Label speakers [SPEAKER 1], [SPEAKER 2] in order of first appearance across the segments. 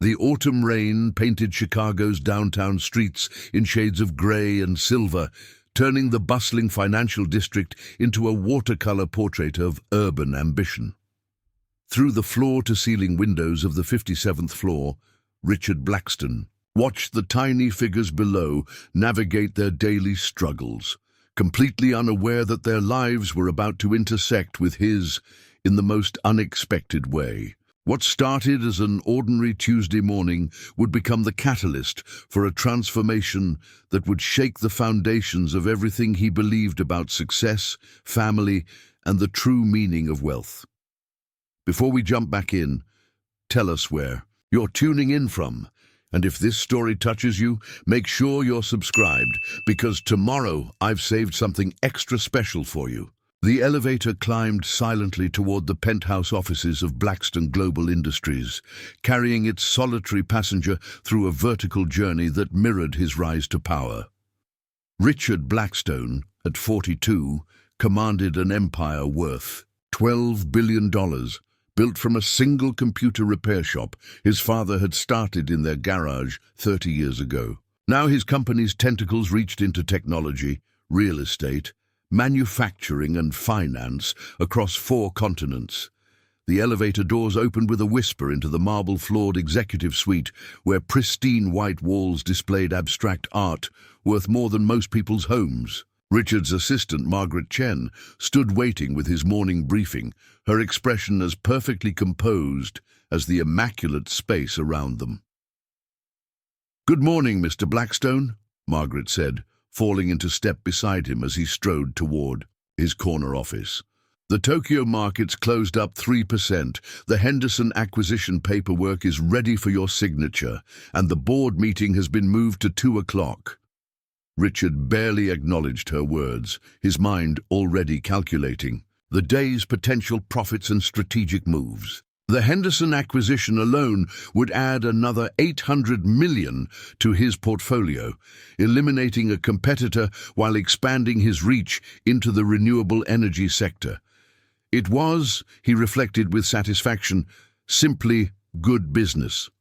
[SPEAKER 1] The autumn rain painted Chicago's downtown streets in shades of gray and silver, turning the bustling financial district into a watercolor portrait of urban ambition. Through the floor-to-ceiling windows of the 57th floor, Richard Blackstone watched the tiny figures below navigate their daily struggles, completely unaware that their lives were about to intersect with his in the most unexpected way. What started as an ordinary Tuesday morning would become the catalyst for a transformation that would shake the foundations of everything he believed about success, family, and the true meaning of wealth. Before we jump back in, tell us where you're tuning in from. And if this story touches you, make sure you're subscribed, because tomorrow I've saved something extra special for you. The elevator climbed silently toward the penthouse offices of Blackstone Global Industries, carrying its solitary passenger through a vertical journey that mirrored his rise to power. Richard Blackstone, at 42, commanded an empire worth $12 billion, built from a single computer repair shop his father had started in their garage 30 years ago. Now his company's tentacles reached into technology, real estate, manufacturing and finance across 4 continents. The elevator doors opened with a whisper into the marble-floored executive suite, where pristine white walls displayed abstract art worth more than most people's homes. Richard's assistant, Margaret Chen, stood waiting with his morning briefing, her expression as perfectly composed as the immaculate space around them. "Good morning, Mr. Blackstone," Margaret said, falling into step beside him as he strode toward his corner office. "The Tokyo markets closed up 3%. The Henderson acquisition paperwork is ready for your signature, and the board meeting has been moved to 2 o'clock. Richard barely acknowledged her words, his mind already calculating the day's potential profits and strategic moves. The Henderson acquisition alone would add another $800 million to his portfolio, eliminating a competitor while expanding his reach into the renewable energy sector. It was, he reflected with satisfaction, simply good business.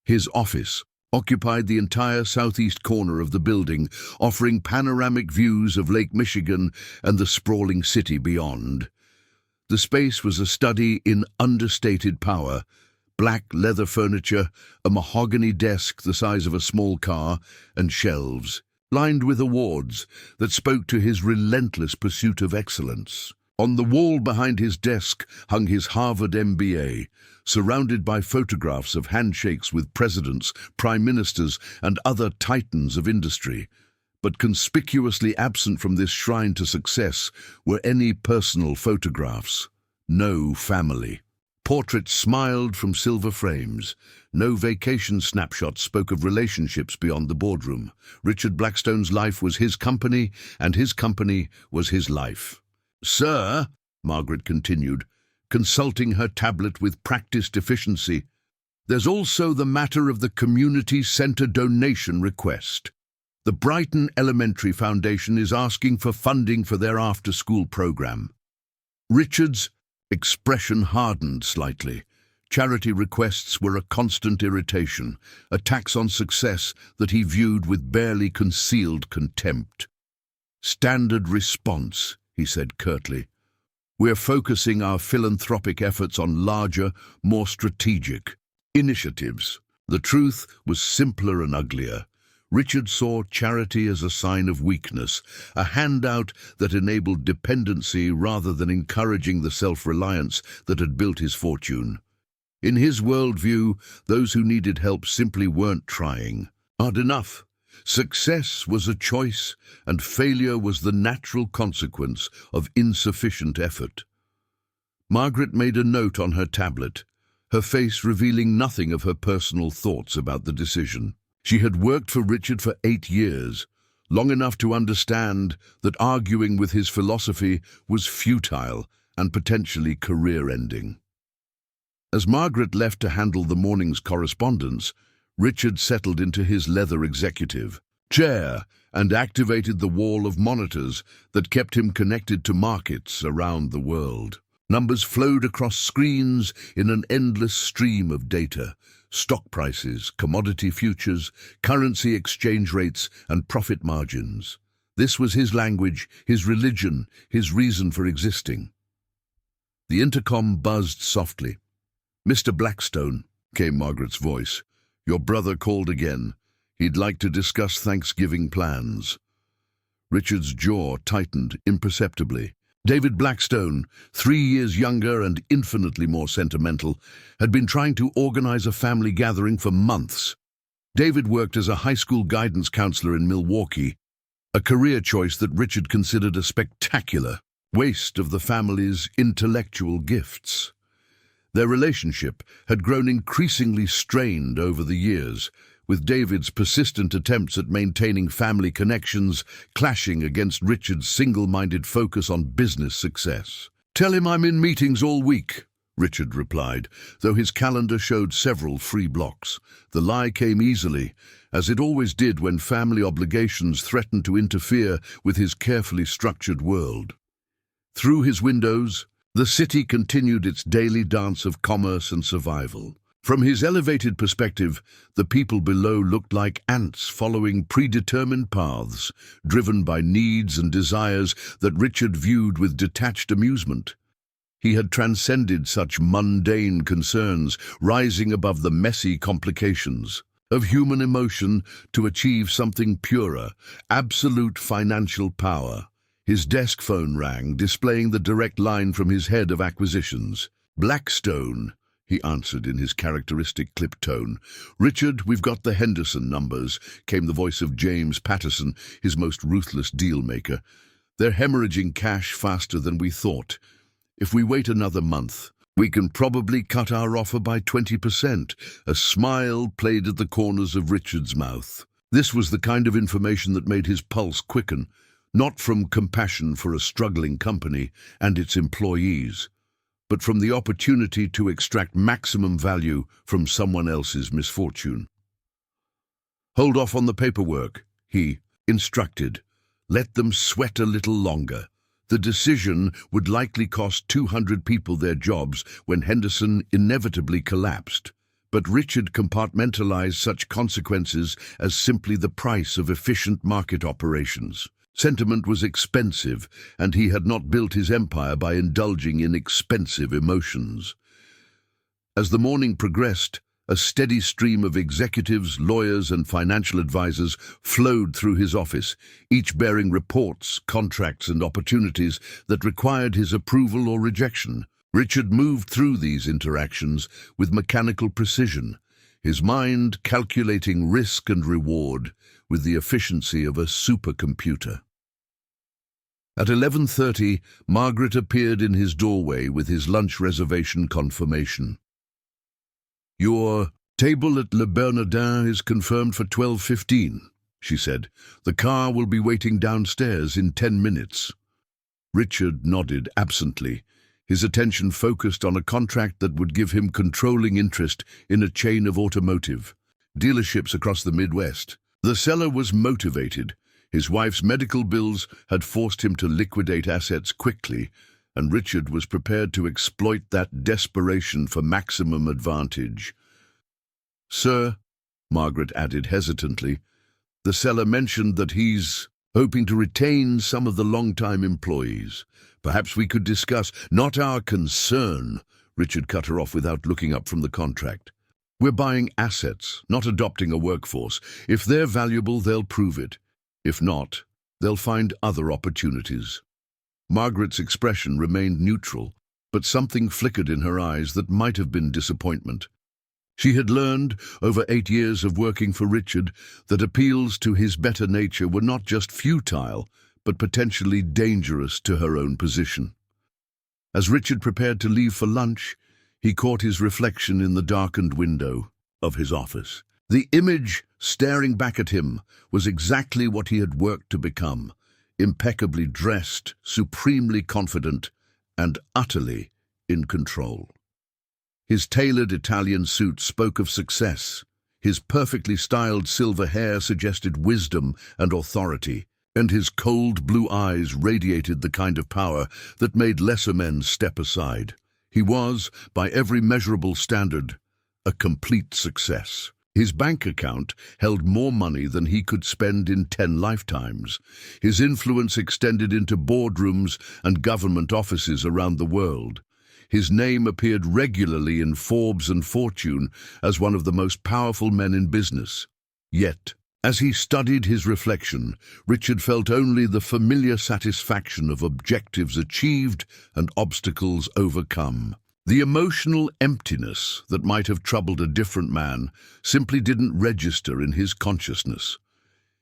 [SPEAKER 1] His office occupied the entire southeast corner of the building, offering panoramic views of Lake Michigan and the sprawling city beyond. The space was a study in understated power: black leather furniture, a mahogany desk the size of a small car, and shelves lined with awards that spoke to his relentless pursuit of excellence. On the wall behind his desk hung his Harvard MBA, surrounded by photographs of handshakes with presidents, prime ministers, and other titans of industry. But conspicuously absent from this shrine to success were any personal photographs. No family. Portraits smiled from silver frames. No vacation snapshots spoke of relationships beyond the boardroom. Richard Blackstone's life was his company, and his company was his life. "Sir," Margaret continued, consulting her tablet with practiced efficiency, "there's also the matter of the community center donation request. The Brighton Elementary Foundation is asking for funding for their after-school program." Richard's expression hardened slightly. Charity requests were a constant irritation, a tax on success that he viewed with barely concealed contempt. "Standard response," he said curtly. "We're focusing our philanthropic efforts on larger, more strategic initiatives." The truth was simpler and uglier. Richard saw charity as a sign of weakness, a handout that enabled dependency rather than encouraging the self-reliance that had built his fortune. In his worldview, those who needed help simply weren't trying hard enough. Success was a choice, and failure was the natural consequence of insufficient effort. Margaret made a note on her tablet, her face revealing nothing of her personal thoughts about the decision. She had worked for Richard for 8 years, long enough to understand that arguing with his philosophy was futile and potentially career-ending. As Margaret left to handle the morning's correspondence, Richard settled into his leather executive chair and activated the wall of monitors that kept him connected to markets around the world. Numbers flowed across screens in an endless stream of data. Stock prices, commodity futures, currency exchange rates, and profit margins. This was his language, his religion, his reason for existing. The intercom buzzed softly. "Mr. Blackstone," came Margaret's voice. "Your brother called again. He'd like to discuss Thanksgiving plans." Richard's jaw tightened imperceptibly. David Blackstone, 3 years younger and infinitely more sentimental, had been trying to organize a family gathering for months. David worked as a high school guidance counselor in Milwaukee, a career choice that Richard considered a spectacular waste of the family's intellectual gifts. Their relationship had grown increasingly strained over the years, with David's persistent attempts at maintaining family connections clashing against Richard's single-minded focus on business success. "Tell him I'm in meetings all week," Richard replied, though his calendar showed several free blocks. The lie came easily, as it always did when family obligations threatened to interfere with his carefully structured world. Through his windows, the city continued its daily dance of commerce and survival. From his elevated perspective, the people below looked like ants following predetermined paths, driven by needs and desires that Richard viewed with detached amusement. He had transcended such mundane concerns, rising above the messy complications of human emotion to achieve something purer, absolute financial power. His desk phone rang, displaying the direct line from his head of acquisitions. "Blackstone," he answered in his characteristic clipped tone. "Richard, we've got the Henderson numbers," came the voice of James Patterson, his most ruthless deal-maker. "They're hemorrhaging cash faster than we thought. If we wait another month, we can probably cut our offer by 20%. A smile played at the corners of Richard's mouth. This was the kind of information that made his pulse quicken, not from compassion for a struggling company and its employees, but from the opportunity to extract maximum value from someone else's misfortune. "Hold off on the paperwork," he instructed. "Let them sweat a little longer. The decision would likely cost 200 people their jobs when Henderson inevitably collapsed. But Richard compartmentalized such consequences as simply the price of efficient market operations. Sentiment was expensive, and he had not built his empire by indulging in expensive emotions. As the morning progressed, a steady stream of executives, lawyers, and financial advisors flowed through his office, each bearing reports, contracts, and opportunities that required his approval or rejection. Richard moved through these interactions with mechanical precision, his mind calculating risk and reward with the efficiency of a supercomputer. At 11:30, Margaret appeared in his doorway with his lunch reservation confirmation. "Your table at Le Bernardin is confirmed for 12:15, she said. "The car will be waiting downstairs in 10 minutes. Richard nodded absently, his attention focused on a contract that would give him controlling interest in a chain of automotive dealerships across the Midwest. The seller was motivated. His wife's medical bills had forced him to liquidate assets quickly, and Richard was prepared to exploit that desperation for maximum advantage. "Sir," Margaret added hesitantly, "the seller mentioned that he's hoping to retain some of the long-time employees. Perhaps we could discuss—" "Not our concern," Richard cut her off without looking up from the contract. "We're buying assets, not adopting a workforce. If they're valuable, they'll prove it. If not, they'll find other opportunities." Margaret's expression remained neutral, but something flickered in her eyes that might have been disappointment. She had learned, over 8 years of working for Richard, that appeals to his better nature were not just futile, but potentially dangerous to her own position. As Richard prepared to leave for lunch, he caught his reflection in the darkened window of his office. The image staring back at him was exactly what he had worked to become, impeccably dressed, supremely confident, and utterly in control. His tailored Italian suit spoke of success. His perfectly styled silver hair suggested wisdom and authority. and his cold blue eyes radiated the kind of power that made lesser men step aside. He was, by every measurable standard, a complete success. His bank account held more money than he could spend in 10 lifetimes. His influence extended into boardrooms and government offices around the world. His name appeared regularly in Forbes and Fortune as one of the most powerful men in business. Yet, as he studied his reflection, Richard felt only the familiar satisfaction of objectives achieved and obstacles overcome. The emotional emptiness that might have troubled a different man simply didn't register in his consciousness.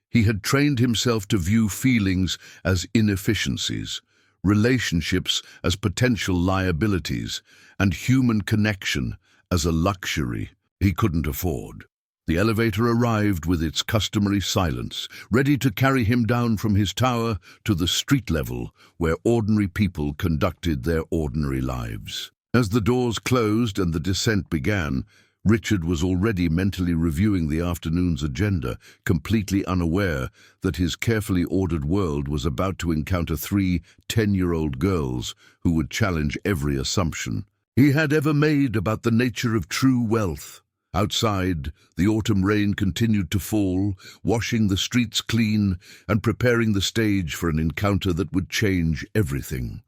[SPEAKER 1] He had trained himself to view feelings as inefficiencies, relationships as potential liabilities, and human connection as a luxury he couldn't afford. The elevator arrived with its customary silence, ready to carry him down from his tower to the street level where ordinary people conducted their ordinary lives. As the doors closed and the descent began, Richard was already mentally reviewing the afternoon's agenda, completely unaware that his carefully ordered world was about to encounter 3 10-year-old girls who would challenge every assumption he had ever made about the nature of true wealth. Outside, the autumn rain continued to fall, washing the streets clean and preparing the stage for an encounter that would change everything.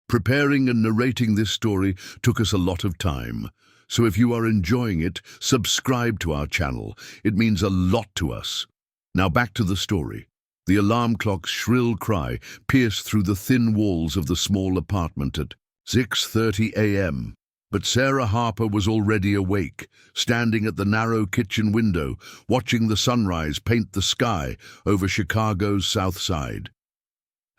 [SPEAKER 1] Preparing and narrating this story took us a lot of time, so if you are enjoying it, subscribe to our channel. It means a lot to us. Now back to the story. The alarm clock's shrill cry pierced through the thin walls of the small apartment at 6:30 a.m. But Sarah Harper was already awake, standing at the narrow kitchen window, watching the sunrise paint the sky over Chicago's South Side.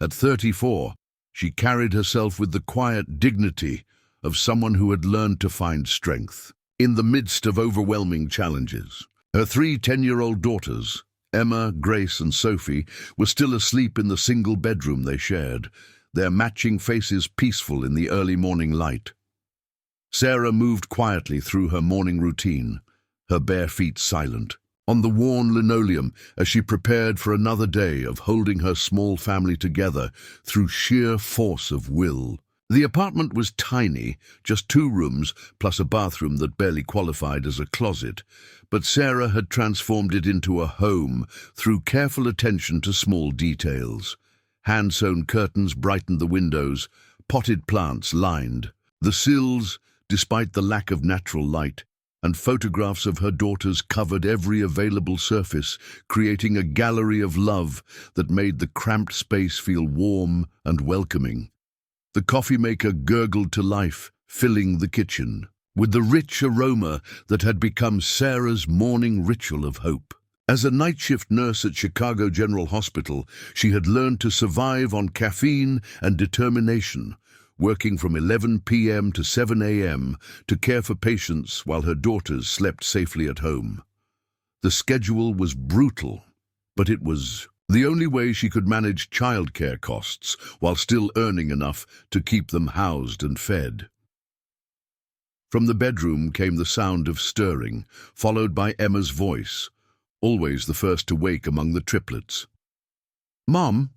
[SPEAKER 1] At 34, she carried herself with the quiet dignity of someone who had learned to find strength in the midst of overwhelming challenges. Her 3 10-year-old daughters, Emma, Grace, and Sophie, were still asleep in the single bedroom they shared, their matching faces peaceful in the early morning light. Sarah moved quietly through her morning routine, her bare feet silent, on the worn linoleum as she prepared for another day of holding her small family together through sheer force of will. The apartment was tiny, just 2 rooms plus a bathroom that barely qualified as a closet, but Sarah had transformed it into a home through careful attention to small details. Hand-sewn curtains brightened the windows, potted plants lined the sills, despite the lack of natural light, and photographs of her daughters covered every available surface, creating a gallery of love that made the cramped space feel warm and welcoming. The coffee maker gurgled to life, filling the kitchen with the rich aroma that had become Sarah's morning ritual of hope. As a night shift nurse at Chicago General Hospital, she had learned to survive on caffeine and determination, working from 11 p.m. to 7 a.m. to care for patients while her daughters slept safely at home. The schedule was brutal, but it was the only way she could manage childcare costs while still earning enough to keep them housed and fed. From the bedroom came the sound of stirring, followed by Emma's voice, always the first to wake among the triplets. "Mom,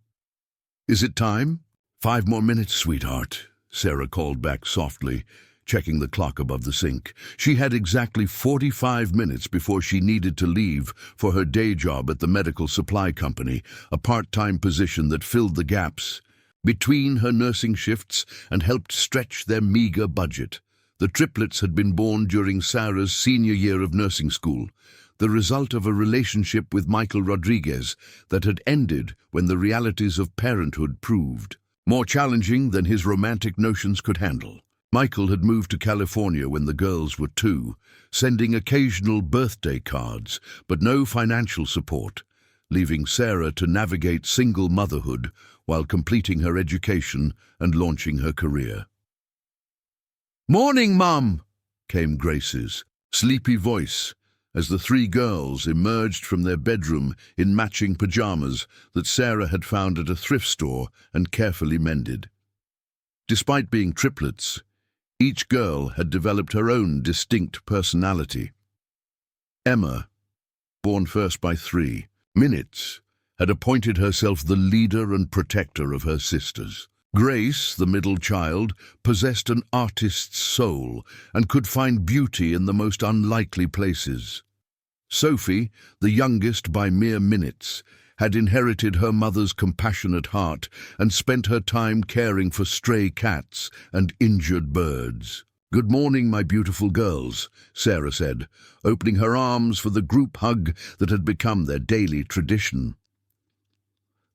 [SPEAKER 1] is it time?" "5 more minutes, sweetheart," Sarah called back softly, checking the clock above the sink. She had exactly 45 minutes before she needed to leave for her day job at the medical supply company, a part-time position that filled the gaps between her nursing shifts and helped stretch their meager budget. The triplets had been born during Sarah's senior year of nursing school, the result of a relationship with Michael Rodriguez that had ended when the realities of parenthood proved more challenging than his romantic notions could handle. Michael had moved to California when the girls were 2, sending occasional birthday cards, but no financial support, leaving Sarah to navigate single motherhood while completing her education and launching her career. "Morning, Mum," came Grace's sleepy voice as the 3 girls emerged from their bedroom in matching pajamas that Sarah had found at a thrift store and carefully mended. Despite being triplets, each girl had developed her own distinct personality. Emma, born first by 3 minutes, had appointed herself the leader and protector of her sisters. Grace, the middle child, possessed an artist's soul and could find beauty in the most unlikely places. Sophie, the youngest by mere minutes, had inherited her mother's compassionate heart and spent her time caring for stray cats and injured birds. "Good morning, my beautiful girls," Sarah said, opening her arms for the group hug that had become their daily tradition.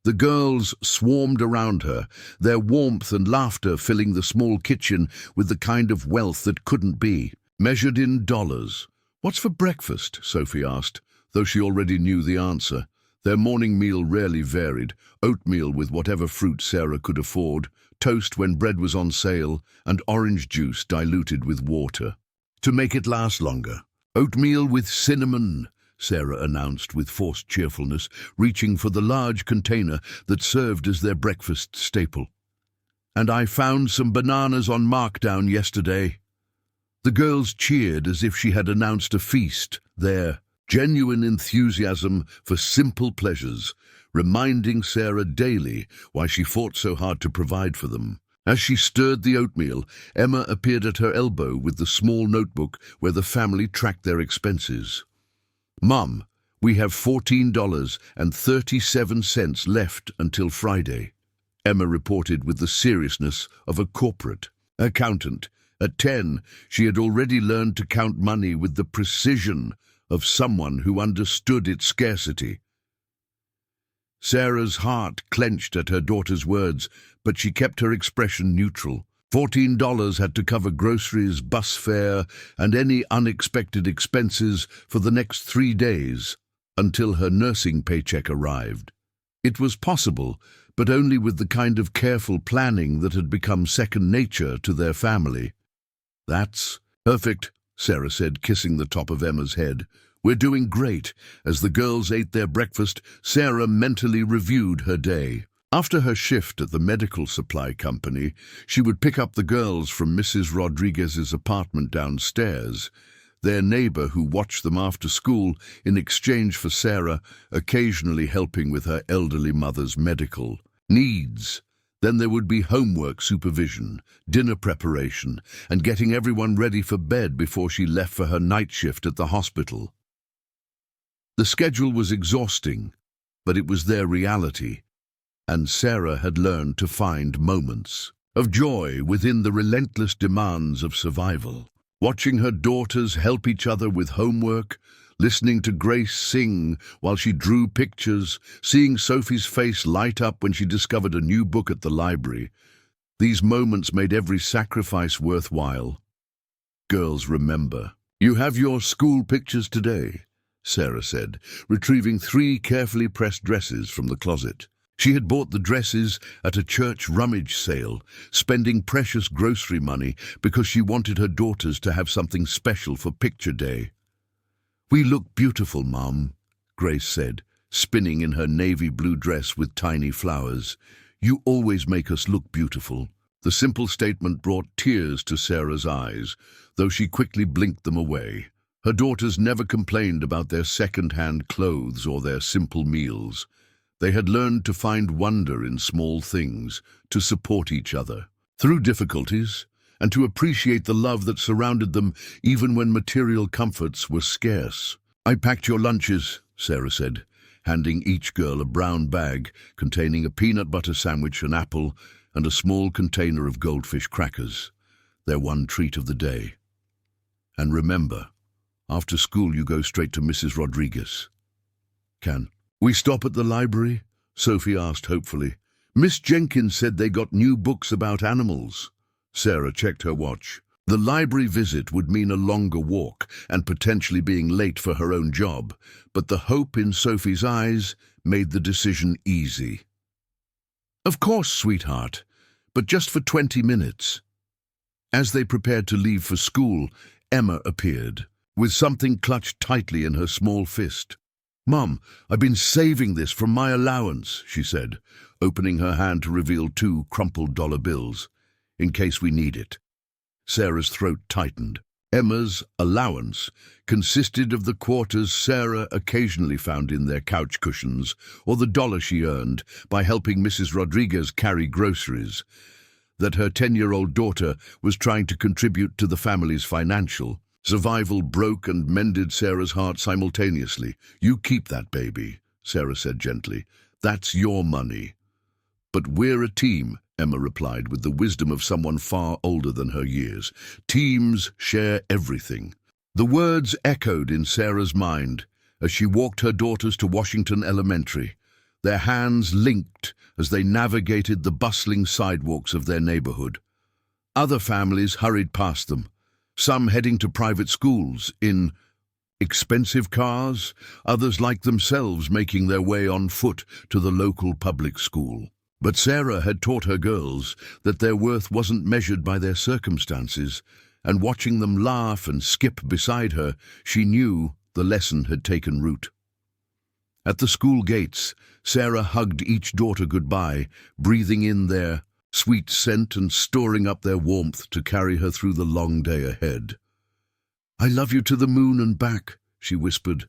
[SPEAKER 1] The girls swarmed around her, their warmth and laughter filling the small kitchen with the kind of wealth that couldn't be measured in dollars. "What's for breakfast?" Sophie asked, though she already knew the answer. Their morning meal rarely varied: oatmeal with whatever fruit Sarah could afford, toast when bread was on sale, and orange juice diluted with water to make it last longer. "Oatmeal with cinnamon," Sarah announced with forced cheerfulness, reaching for the large container that served as their breakfast staple. "And I found some bananas on markdown yesterday." The girls cheered as if she had announced a feast, their genuine enthusiasm for simple pleasures, reminding Sarah daily why she fought so hard to provide for them. As she stirred the oatmeal, Emma appeared at her elbow with the small notebook where the family tracked their expenses. "Mum, we have $14.37 left until Friday," Emma reported with the seriousness of a corporate accountant. At 10, she had already learned to count money with the precision of someone who understood its scarcity. Sarah's heart clenched at her daughter's words, but she kept her expression neutral. $14 had to cover groceries, bus fare, and any unexpected expenses for the next 3 days, until her nursing paycheck arrived. It was possible, but only with the kind of careful planning that had become second nature to their family. "That's perfect," Sarah said, kissing the top of Emma's head. "We're doing great." As the girls ate their breakfast, Sarah mentally reviewed her day. After her shift at the medical supply company, she would pick up the girls from Mrs. Rodriguez's apartment downstairs, their neighbor who watched them after school in exchange for Sarah occasionally helping with her elderly mother's medical needs. Then there would be homework supervision, dinner preparation, and getting everyone ready for bed before she left for her night shift at the hospital. The schedule was exhausting, but it was their reality, and Sarah had learned to find moments of joy within the relentless demands of survival. Watching her daughters help each other with homework, listening to Grace sing while she drew pictures, seeing Sophie's face light up when she discovered a new book at the library. These moments made every sacrifice worthwhile. "Girls, remember, you have your school pictures today," Sarah said, retrieving 3 carefully pressed dresses from the closet. She had bought the dresses at a church rummage sale, spending precious grocery money because she wanted her daughters to have something special for picture day. "We look beautiful, Mom," Grace said, spinning in her navy blue dress with tiny flowers. "You always make us look beautiful." The simple statement brought tears to Sarah's eyes, though she quickly blinked them away. Her daughters never complained about their second-hand clothes or their simple meals. They had learned to find wonder in small things, to support each other through difficulties, and to appreciate the love that surrounded them even when material comforts were scarce. "I packed your lunches," Sarah said, handing each girl a brown bag containing a peanut butter sandwich, an apple, and a small container of goldfish crackers, their one treat of the day. "And remember, after school you go straight to Mrs. Rodriguez." "Can we stop at the library?" Sophie asked hopefully. "Miss Jenkins said they got new books about animals." Sarah checked her watch. The library visit would mean a longer walk and potentially being late for her own job, but the hope in Sophie's eyes made the decision easy. "Of course, sweetheart, but just for 20 minutes. As they prepared to leave for school, Emma appeared, with something clutched tightly in her small fist. "Mum, I've been saving this from my allowance," she said, opening her hand to reveal 2 crumpled dollar bills. "In case we need it." Sarah's throat tightened. Emma's allowance consisted of the quarters Sarah occasionally found in their couch cushions or the dollar she earned by helping Mrs. Rodriguez carry groceries. That her 10-year-old daughter was trying to contribute to the family's financial survival broke and mended Sarah's heart simultaneously. "You keep that, baby," Sarah said gently. "That's your money." "But we're a team," Emma replied with the wisdom of someone far older than her years. "Teams share everything." The words echoed in Sarah's mind as she walked her daughters to Washington Elementary, their hands linked as they navigated the bustling sidewalks of their neighborhood. Other families hurried past them, some heading to private schools in expensive cars, others like themselves making their way on foot to the local public school. But Sarah had taught her girls that their worth wasn't measured by their circumstances, and watching them laugh and skip beside her, she knew the lesson had taken root. At the school gates, Sarah hugged each daughter goodbye, breathing in their sweet scent and storing up their warmth to carry her through the long day ahead. "I love you to the moon and back," she whispered,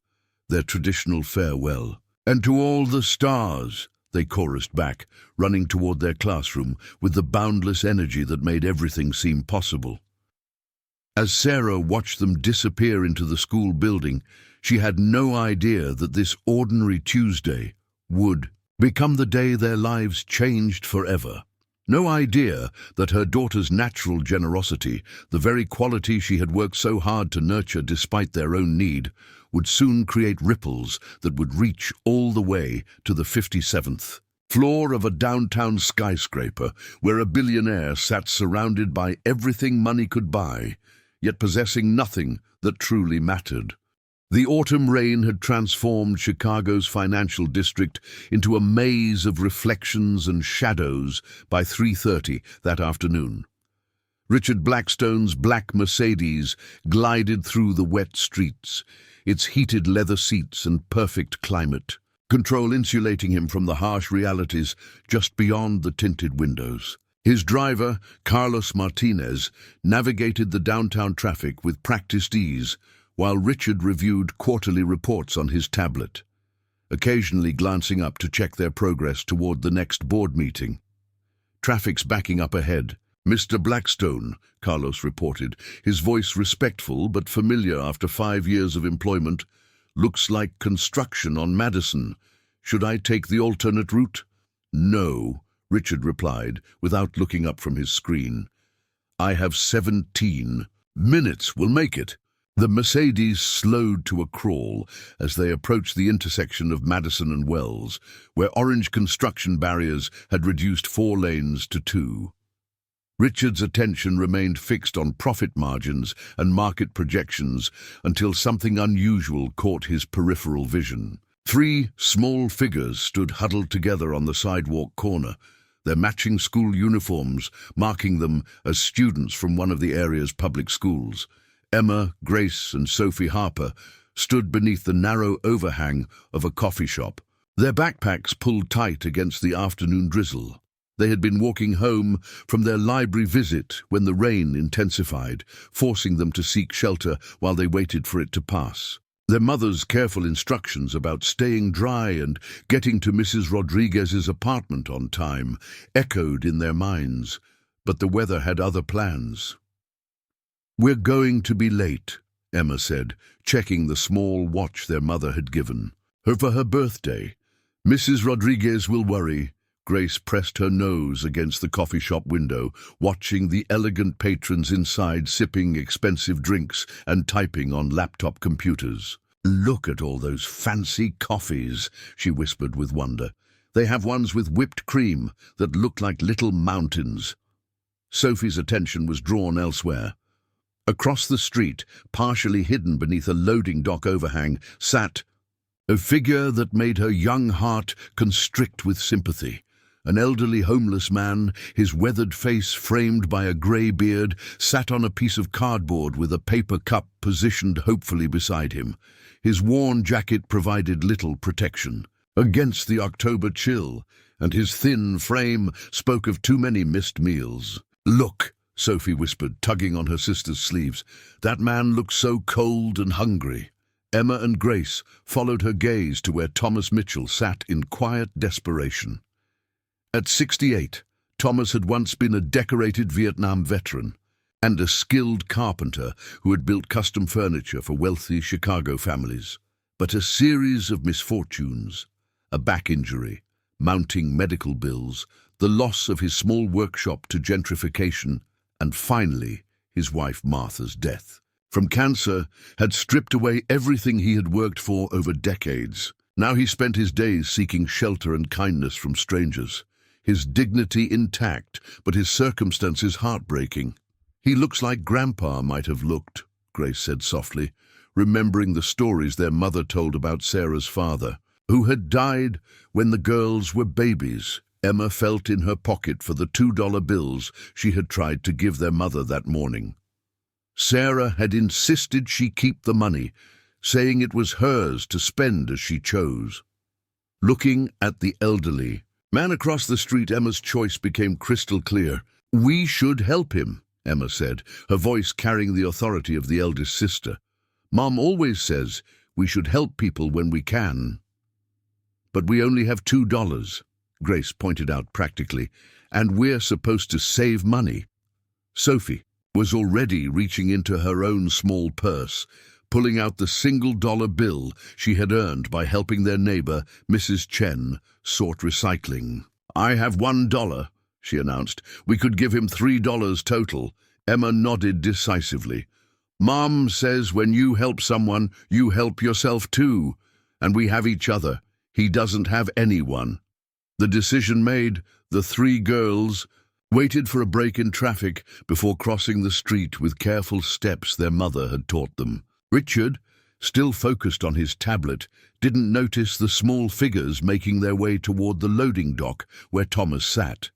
[SPEAKER 1] their traditional farewell. "And to all the stars," they chorused back, running toward their classroom with the boundless energy that made everything seem possible. As Sarah watched them disappear into the school building, she had no idea that this ordinary Tuesday would become the day their lives changed forever. No idea that her daughter's natural generosity, the very quality she had worked so hard to nurture despite their own need, would soon create ripples that would reach all the way to the 57th floor of a downtown skyscraper where a billionaire sat surrounded by everything money could buy, yet possessing nothing that truly mattered. The autumn rain had transformed Chicago's financial district into a maze of reflections and shadows by 3:30 that afternoon. Richard Blackstone's black Mercedes glided through the wet streets, its heated leather seats and perfect climate control insulating him from the harsh realities just beyond the tinted windows. His driver, Carlos Martinez, navigated the downtown traffic with practiced ease, while Richard reviewed quarterly reports on his tablet, occasionally glancing up to check their progress toward the next board meeting. "Traffic's backing up ahead. Mr. Blackstone," Carlos reported, his voice respectful but familiar after 5 years of employment. "Looks like construction on Madison. Should I take the alternate route?" "No," Richard replied, without looking up from his screen. "I have 17 minutes. We'll make it." The Mercedes slowed to a crawl as they approached the intersection of Madison and Wells, where orange construction barriers had reduced 4 lanes to 2. Richard's attention remained fixed on profit margins and market projections until something unusual caught his peripheral vision. 3 small figures stood huddled together on the sidewalk corner, their matching school uniforms marking them as students from one of the area's public schools. Emma, Grace, and Sophie Harper stood beneath the narrow overhang of a coffee shop, their backpacks pulled tight against the afternoon drizzle. They had been walking home from their library visit when the rain intensified, forcing them to seek shelter while they waited for it to pass. Their mother's careful instructions about staying dry and getting to Mrs. Rodriguez's apartment on time echoed in their minds, but the weather had other plans. "We're going to be late," Emma said, checking the small watch their mother had given her for her birthday. "Mrs. Rodriguez will worry." Grace pressed her nose against the coffee shop window, watching the elegant patrons inside sipping expensive drinks and typing on laptop computers. "Look at all those fancy coffees," she whispered with wonder. "They have ones with whipped cream that look like little mountains." Sophie's attention was drawn elsewhere. Across the street, partially hidden beneath a loading dock overhang, sat a figure that made her young heart constrict with sympathy. An elderly homeless man, his weathered face framed by a grey beard, sat on a piece of cardboard with a paper cup positioned hopefully beside him. His worn jacket provided little protection against the October chill, and his thin frame spoke of too many missed meals. "Look," Sophie whispered, tugging on her sister's sleeves. That man looked so cold and hungry. Emma and Grace followed her gaze to where Thomas Mitchell sat in quiet desperation. At 68, Thomas had once been a decorated Vietnam veteran and a skilled carpenter who had built custom furniture for wealthy Chicago families. But a series of misfortunes, a back injury, mounting medical bills, the loss of his small workshop to gentrification, and finally, his wife Martha's death from cancer had stripped away everything he had worked for over decades. Now he spent his days seeking shelter and kindness from strangers, his dignity intact, but his circumstances heartbreaking. He looks like Grandpa might have looked, Grace said softly, remembering the stories their mother told about Sarah's father, who had died when the girls were babies. Emma felt in her pocket for the $2 bills she had tried to give their mother that morning. Sarah had insisted she keep the money, saying it was hers to spend as she chose. Looking at the elderly man across the street, Emma's choice became crystal clear. We should help him, Emma said, her voice carrying the authority of the eldest sister. Mom always says we should help people when we can. But we only have $2. Grace pointed out practically, and we're supposed to save money. Sophie was already reaching into her own small purse, pulling out the single-dollar bill she had earned by helping their neighbor, Mrs. Chen, sort recycling. I have $1, she announced. We could give him $3 total. Emma nodded decisively. Mom says when you help someone, you help yourself too, and we have each other. He doesn't have anyone. The decision made, the three girls waited for a break in traffic before crossing the street with careful steps their mother had taught them. Richard, still focused on his tablet, didn't notice the small figures making their way toward the loading dock where Thomas sat.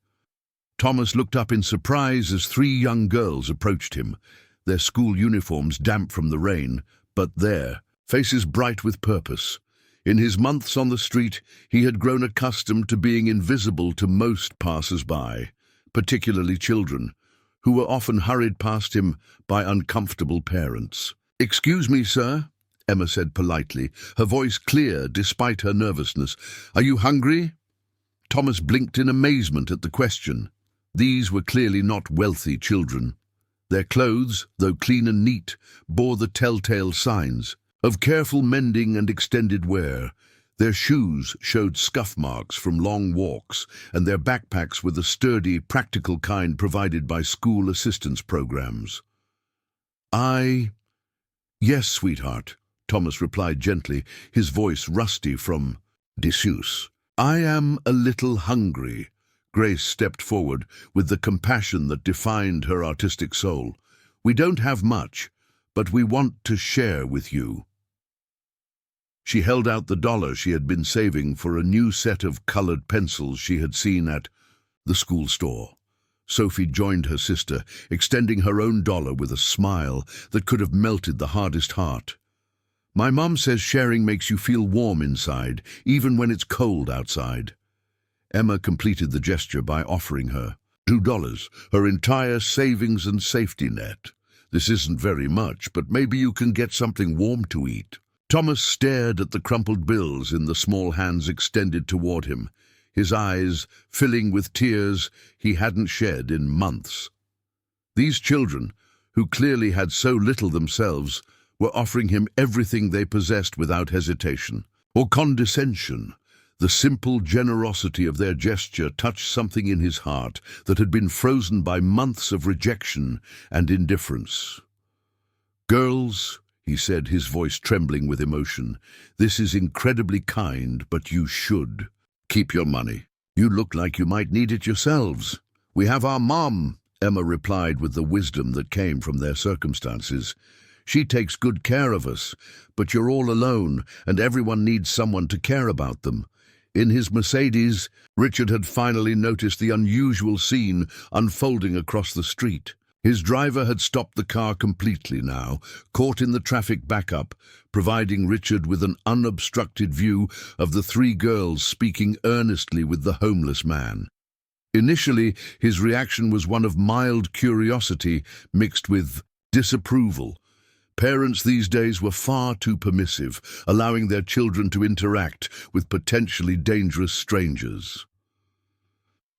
[SPEAKER 1] Thomas looked up in surprise as three young girls approached him, their school uniforms damp from the rain, but their faces bright with purpose. In his months on the street, he had grown accustomed to being invisible to most passers-by, particularly children, who were often hurried past him by uncomfortable parents. Excuse me, sir, Emma said politely, her voice clear despite her nervousness. Are you hungry? Thomas blinked in amazement at the question. These were clearly not wealthy children. Their clothes, though clean and neat, bore the telltale signs of careful mending and extended wear. Their shoes showed scuff marks from long walks, and their backpacks were the sturdy, practical kind provided by school assistance programs. Yes, sweetheart, Thomas replied gently, his voice rusty from disuse. I am a little hungry. Grace stepped forward with the compassion that defined her artistic soul. We don't have much, but we want to share with you. She held out the $1 she had been saving for a new set of colored pencils she had seen at the school store. Sophie joined her sister, extending her own $1 with a smile that could have melted the hardest heart. My mom says sharing makes you feel warm inside, even when it's cold outside. Emma completed the gesture by offering her $2, her entire savings and safety net. This isn't very much, but maybe you can get something warm to eat. Thomas stared at the crumpled bills in the small hands extended toward him, his eyes filling with tears he hadn't shed in months. These children, who clearly had so little themselves, were offering him everything they possessed without hesitation or condescension. The simple generosity of their gesture touched something in his heart that had been frozen by months of rejection and indifference. Girls, he said, his voice trembling with emotion, this is incredibly kind, but you should keep your money. You look like you might need it yourselves. We have our mom, Emma replied with the wisdom that came from their circumstances. She takes good care of us, but you're all alone, and everyone needs someone to care about them. In his Mercedes, Richard had finally noticed the unusual scene unfolding across the street. His driver had stopped the car completely now, caught in the traffic backup, providing Richard with an unobstructed view of the three girls speaking earnestly with the homeless man. Initially, his reaction was one of mild curiosity mixed with disapproval. Parents these days were far too permissive, allowing their children to interact with potentially dangerous strangers.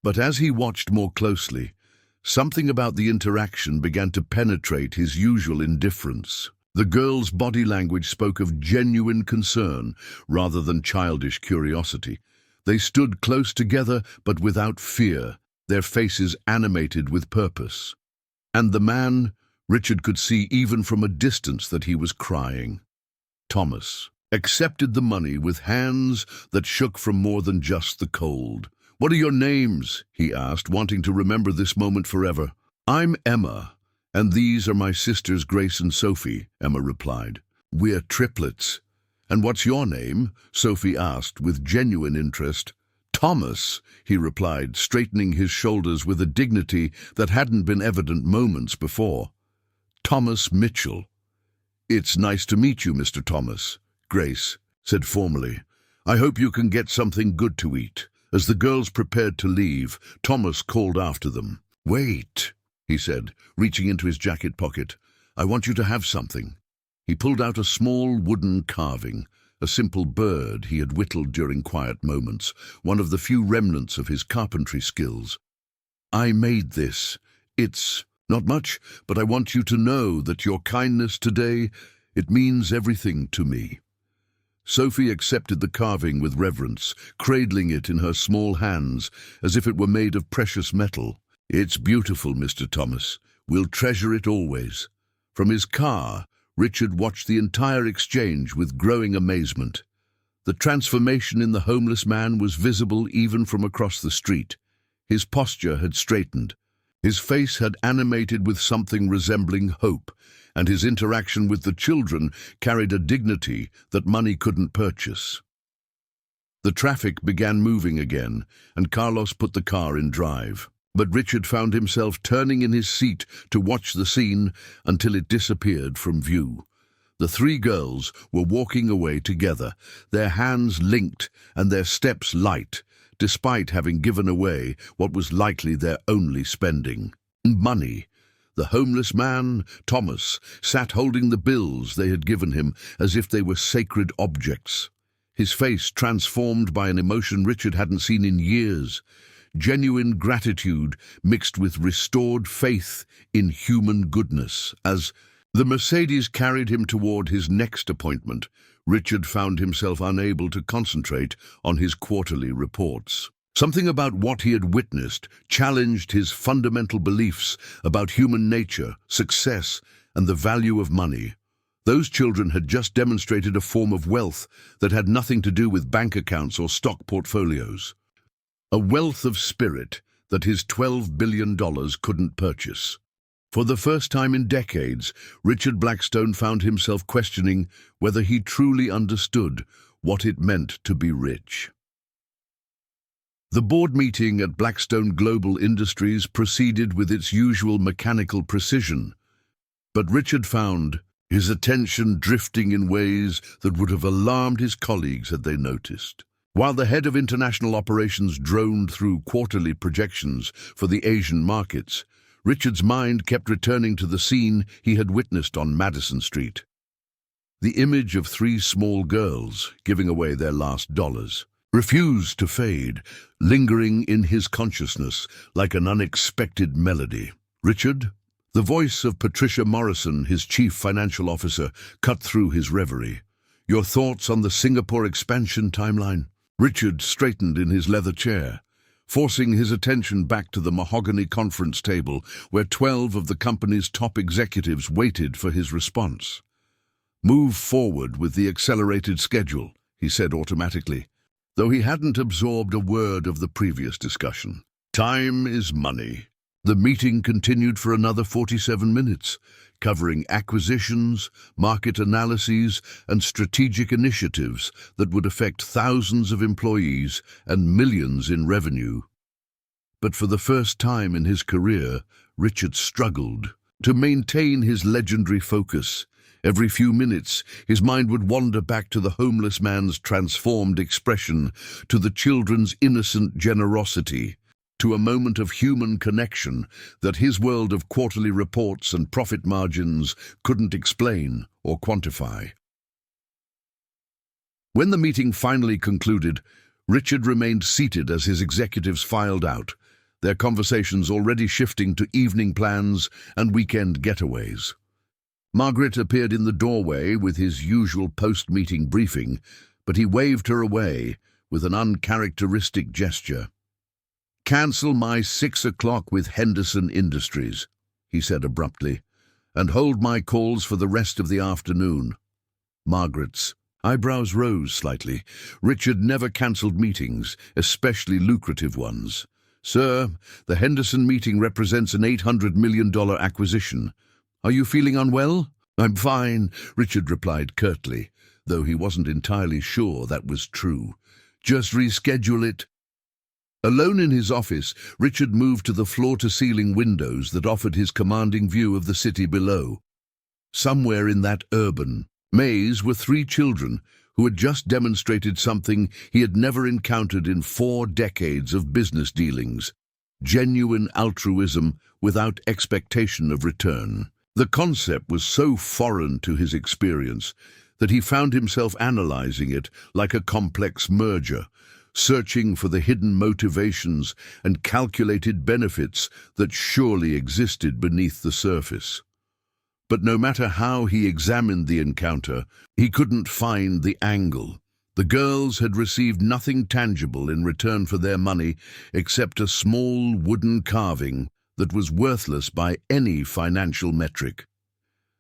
[SPEAKER 1] But as he watched more closely, something about the interaction began to penetrate his usual indifference. The girl's body language spoke of genuine concern rather than childish curiosity. They stood close together but without fear, their faces animated with purpose. And the man, Richard could see even from a distance that he was crying. Thomas accepted the money with hands that shook from more than just the cold. "What are your names?" he asked, wanting to remember this moment forever. "I'm Emma, and these are my sisters Grace and Sophie," Emma replied. "We're triplets." "And what's your name?" Sophie asked with genuine interest. "Thomas," he replied, straightening his shoulders with a dignity that hadn't been evident moments before. "Thomas Mitchell." "It's nice to meet you, Mr. Thomas," Grace said formally. "I hope you can get something good to eat." As the girls prepared to leave, Thomas called after them. "Wait," he said, reaching into his jacket pocket. "I want you to have something." He pulled out a small wooden carving, a simple bird he had whittled during quiet moments, one of the few remnants of his carpentry skills. "I made this. It's not much, but I want you to know that your kindness today, it means everything to me." Sophie accepted the carving with reverence, cradling it in her small hands as if it were made of precious metal. "It's beautiful, Mr. Thomas. We'll treasure it always." From his car, Richard watched the entire exchange with growing amazement. The transformation in the homeless man was visible even from across the street. His posture had straightened. His face had animated with something resembling hope, and his interaction with the children carried a dignity that money couldn't purchase. The traffic began moving again, and Carlos put the car in drive. But Richard found himself turning in his seat to watch the scene until it disappeared from view. The three girls were walking away together, their hands linked and their steps light, despite having given away what was likely their only spending: money. The homeless man, Thomas, sat holding the bills they had given him as if they were sacred objects. His face transformed by an emotion Richard hadn't seen in years. Genuine gratitude mixed with restored faith in human goodness. As the Mercedes carried him toward his next appointment, Richard found himself unable to concentrate on his quarterly reports. Something about what he had witnessed challenged his fundamental beliefs about human nature, success, and the value of money. Those children had just demonstrated a form of wealth that had nothing to do with bank accounts or stock portfolios. A wealth of spirit that his $12 billion couldn't purchase. For the first time in decades, Richard Blackstone found himself questioning whether he truly understood what it meant to be rich. The board meeting at Blackstone Global Industries proceeded with its usual mechanical precision, but Richard found his attention drifting in ways that would have alarmed his colleagues had they noticed. While the head of international operations droned through quarterly projections for the Asian markets, Richard's mind kept returning to the scene he had witnessed on Madison Street. The image of three small girls giving away their last dollars refused to fade, lingering in his consciousness like an unexpected melody. "Richard?" The voice of Patricia Morrison, his chief financial officer, cut through his reverie. "Your thoughts on the Singapore expansion timeline?" Richard straightened in his leather chair, forcing his attention back to the mahogany conference table where 12 of the company's top executives waited for his response. "Move forward with the accelerated schedule," he said automatically, though he hadn't absorbed a word of the previous discussion. Time is money. The meeting continued for another 47 minutes, covering acquisitions, market analyses, and strategic initiatives that would affect thousands of employees and millions in revenue. But for the first time in his career, Richard struggled to maintain his legendary focus. Every few minutes, his mind would wander back to the homeless man's transformed expression, to the children's innocent generosity. to a moment of human connection that his world of quarterly reports and profit margins couldn't explain or quantify. When the meeting finally concluded, Richard remained seated as his executives filed out, their conversations already shifting to evening plans and weekend getaways. Margaret appeared in the doorway with his usual post-meeting briefing, but he waved her away with an uncharacteristic gesture. "Cancel my 6 o'clock with Henderson Industries," he said abruptly, "and hold my calls for the rest of the afternoon." Margaret's eyebrows rose slightly. Richard never cancelled meetings, especially lucrative ones. "Sir, the Henderson meeting represents an $800 million acquisition. Are you feeling unwell?" "I'm fine," Richard replied curtly, though he wasn't entirely sure that was true. "Just reschedule it." Alone in his office, Richard moved to the floor-to-ceiling windows that offered his commanding view of the city below. Somewhere in that urban maze were 3 children who had just demonstrated something he had never encountered in 4 decades of business dealings: genuine altruism without expectation of return. The concept was so foreign to his experience that he found himself analyzing it like a complex merger, searching for the hidden motivations and calculated benefits that surely existed beneath the surface. But no matter how he examined the encounter, he couldn't find the angle. The girls had received nothing tangible in return for their money except a small wooden carving that was worthless by any financial metric.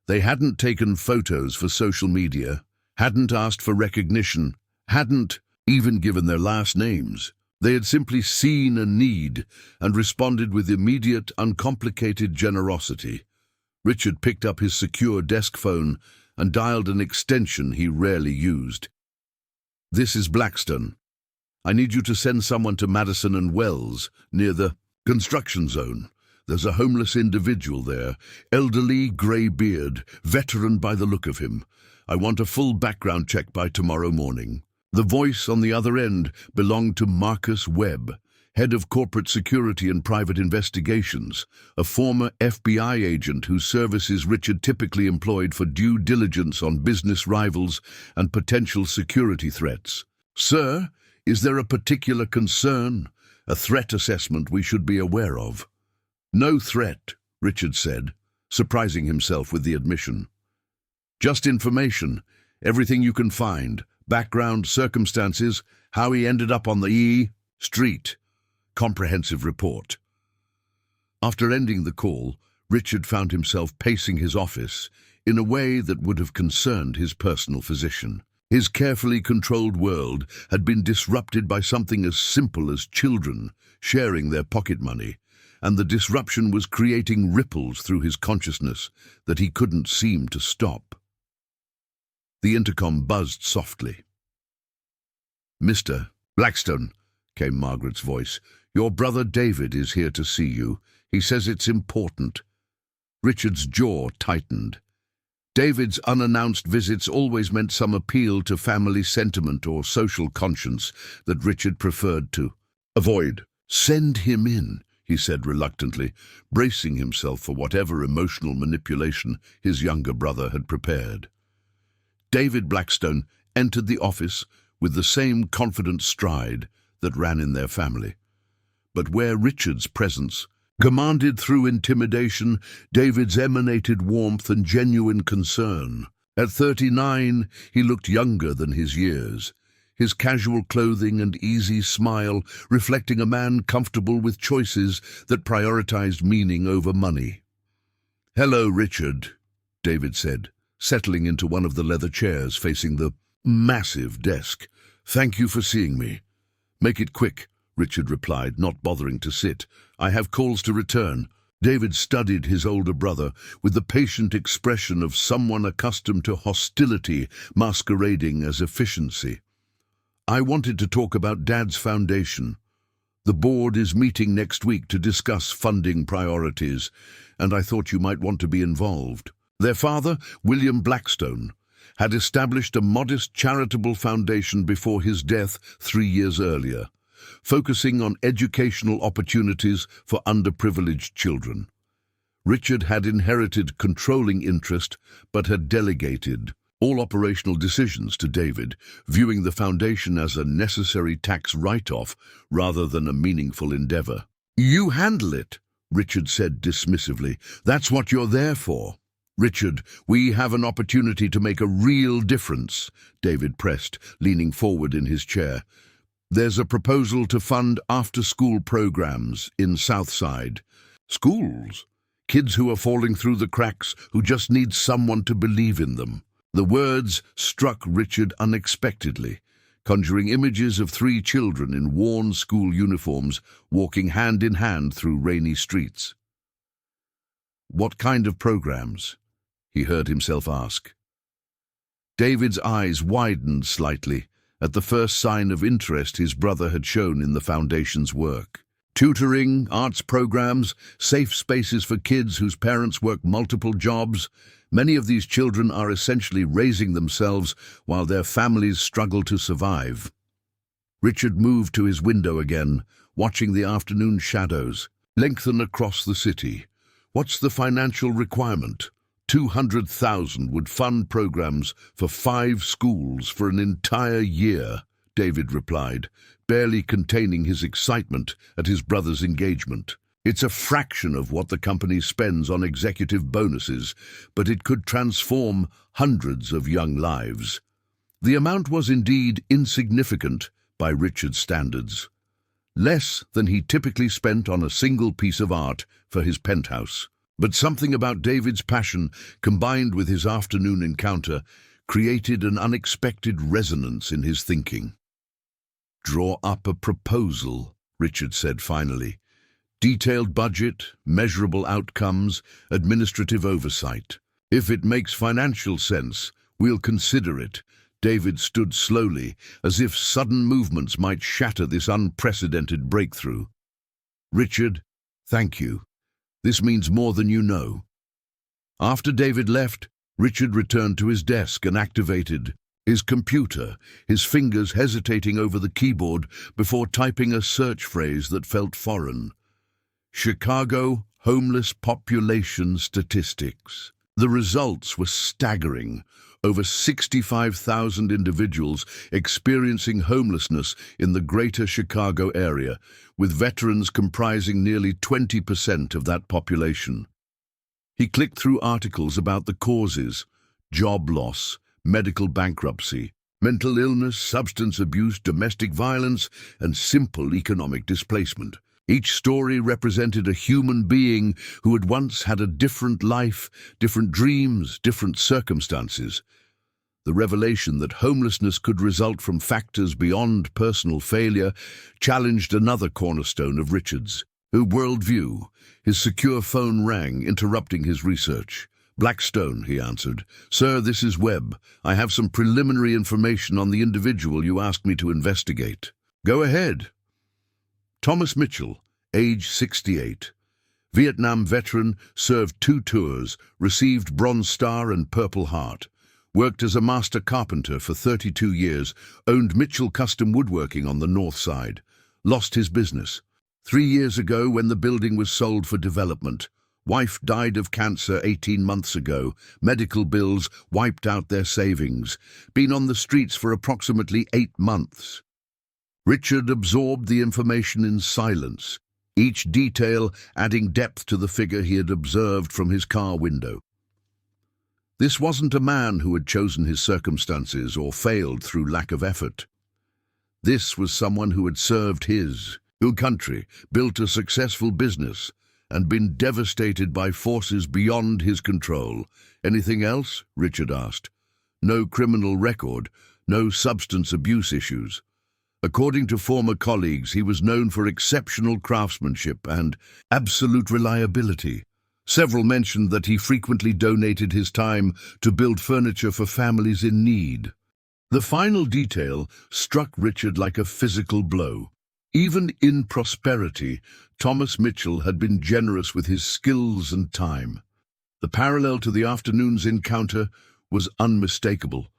[SPEAKER 1] They hadn't taken photos for social media, hadn't asked for recognition, hadn't even given their last names. They had simply seen a need and responded with immediate, uncomplicated generosity. Richard picked up his secure desk phone and dialed an extension he rarely used. "This is Blackstone. I need you to send someone to Madison and Wells, near the construction zone. There's a homeless individual there, elderly, grey beard, veteran by the look of him. I want a full background check by tomorrow morning." The voice on the other end belonged to Marcus Webb, head of corporate security and private investigations, a former FBI agent whose services Richard typically employed for due diligence on business rivals and potential security threats. "Sir, is there a particular concern, a threat assessment we should be aware of?" "No threat," Richard said, surprising himself with the admission. "Just information, everything you can find, background, circumstances, how he ended up on the E Street. Comprehensive report." After ending the call, Richard found himself pacing his office in a way that would have concerned his personal physician. His carefully controlled world had been disrupted by something as simple as children sharing their pocket money, and the disruption was creating ripples through his consciousness that he couldn't seem to stop. The intercom buzzed softly. "Mr. Blackstone," came Margaret's voice, "your brother David is here to see you. He says it's important." Richard's jaw tightened. David's unannounced visits always meant some appeal to family sentiment or social conscience that Richard preferred to avoid. "Send him in," he said reluctantly, bracing himself for whatever emotional manipulation his younger brother had prepared. David Blackstone entered the office with the same confident stride that ran in their family. But where Richard's presence commanded through intimidation, David's emanated warmth and genuine concern. At 39, he looked younger than his years, his casual clothing and easy smile reflecting a man comfortable with choices that prioritized meaning over money. "Hello, Richard," David said, settling into one of the leather chairs facing the massive desk. "Thank you for seeing me." "Make it quick," Richard replied, not bothering to sit. "I have calls to return." David studied his older brother with the patient expression of someone accustomed to hostility masquerading as efficiency. "I wanted to talk about Dad's foundation. The board is meeting next week to discuss funding priorities, and I thought you might want to be involved." Their father, William Blackstone, had established a modest charitable foundation before his death 3 years earlier, focusing on educational opportunities for underprivileged children. Richard had inherited controlling interest, but had delegated all operational decisions to David, viewing the foundation as a necessary tax write-off rather than a meaningful endeavor. "You handle it," Richard said dismissively. "That's what you're there for." "Richard, we have an opportunity to make a real difference," David pressed, leaning forward in his chair. "There's a proposal to fund after-school programs in Southside." "Schools? Kids who are falling through the cracks, who just need someone to believe in them." The words struck Richard unexpectedly, conjuring images of 3 children in worn school uniforms walking hand in hand through rainy streets. "What kind of programs?" he heard himself ask. David's eyes widened slightly at the first sign of interest his brother had shown in the foundation's work. "Tutoring, arts programs, safe spaces for kids whose parents work multiple jobs. Many of these children are essentially raising themselves while their families struggle to survive." Richard moved to his window again, watching the afternoon shadows lengthen across the city. "What's the financial requirement?" 200,000 would fund programs for 5 schools for an entire year, David replied, barely containing his excitement at his brother's engagement. "It's a fraction of what the company spends on executive bonuses, but it could transform hundreds of young lives." The amount was indeed insignificant by Richard's standards. Less than he typically spent on a single piece of art for his penthouse. But something about David's passion, combined with his afternoon encounter, created an unexpected resonance in his thinking. "Draw up a proposal," Richard said finally. "Detailed budget, measurable outcomes, administrative oversight. If it makes financial sense, we'll consider it." David stood slowly, as if sudden movements might shatter this unprecedented breakthrough. "Richard, thank you. This means more than you know." After David left, Richard returned to his desk and activated his computer, his fingers hesitating over the keyboard before typing a search phrase that felt foreign. "Chicago homeless population statistics." The results were staggering. Over 65,000 individuals experiencing homelessness in the greater Chicago area, with veterans comprising nearly 20% of that population. He clicked through articles about the causes: job loss, medical bankruptcy, mental illness, substance abuse, domestic violence, and simple economic displacement. Each story represented a human being who had once had a different life, different dreams, different circumstances. The revelation that homelessness could result from factors beyond personal failure challenged another cornerstone of Richard's worldview. His secure phone rang, interrupting his research. "Blackstone," he answered. "Sir, this is Webb. I have some preliminary information on the individual you asked me to investigate." "Go ahead." Thomas Mitchell, age 68. Vietnam veteran, served 2 tours, received Bronze Star and Purple Heart. Worked as a master carpenter for 32 years, owned Mitchell Custom Woodworking on the north side. Lost his business 3 years ago when the building was sold for development. Wife died of cancer 18 months ago. Medical bills wiped out their savings. Been on the streets for approximately 8 months. Richard absorbed the information in silence, each detail adding depth to the figure he had observed from his car window. This wasn't a man who had chosen his circumstances or failed through lack of effort. This was someone who had served his country, built a successful business, and been devastated by forces beyond his control. "Anything else?" Richard asked. "No criminal record, no substance abuse issues." According to former colleagues, he was known for exceptional craftsmanship and absolute reliability. Several mentioned that he frequently donated his time to build furniture for families in need. The final detail struck Richard like a physical blow. Even in prosperity, Thomas Mitchell had been generous with his skills and time. The parallel to the afternoon's encounter was unmistakable,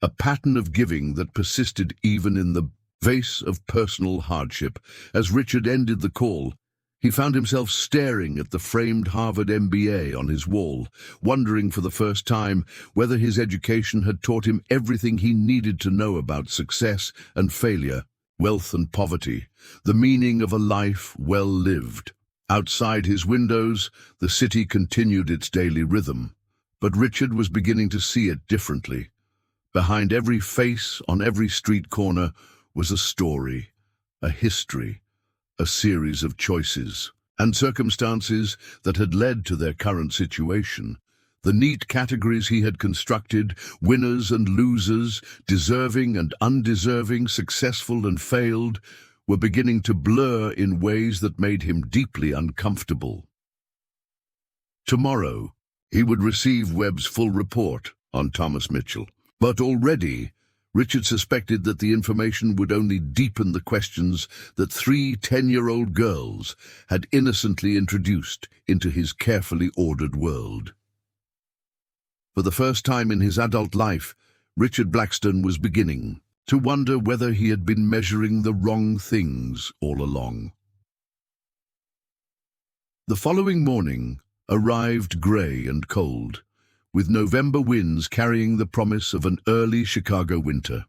[SPEAKER 1] a pattern of giving that persisted even in the Face of personal hardship. As Richard ended the call, he found himself staring at the framed Harvard MBA on his wall, wondering for the first time whether his education had taught him everything he needed to know about success and failure, wealth and poverty, the meaning of a life well lived. Outside his windows, the city continued its daily rhythm, but Richard was beginning to see it differently. Behind every face, on every street corner, was a story, a history, a series of choices and circumstances that had led to their current situation. The neat categories he had constructed, winners and losers, deserving and undeserving, successful and failed, were beginning to blur in ways that made him deeply uncomfortable. Tomorrow, he would receive Webb's full report on Thomas Mitchell, but already Richard suspected that the information would only deepen the questions that 3 10-year-old girls had innocently introduced into his carefully ordered world. For the first time in his adult life, Richard Blackstone was beginning to wonder whether he had been measuring the wrong things all along. The following morning arrived grey and cold, with November winds carrying the promise of an early Chicago winter.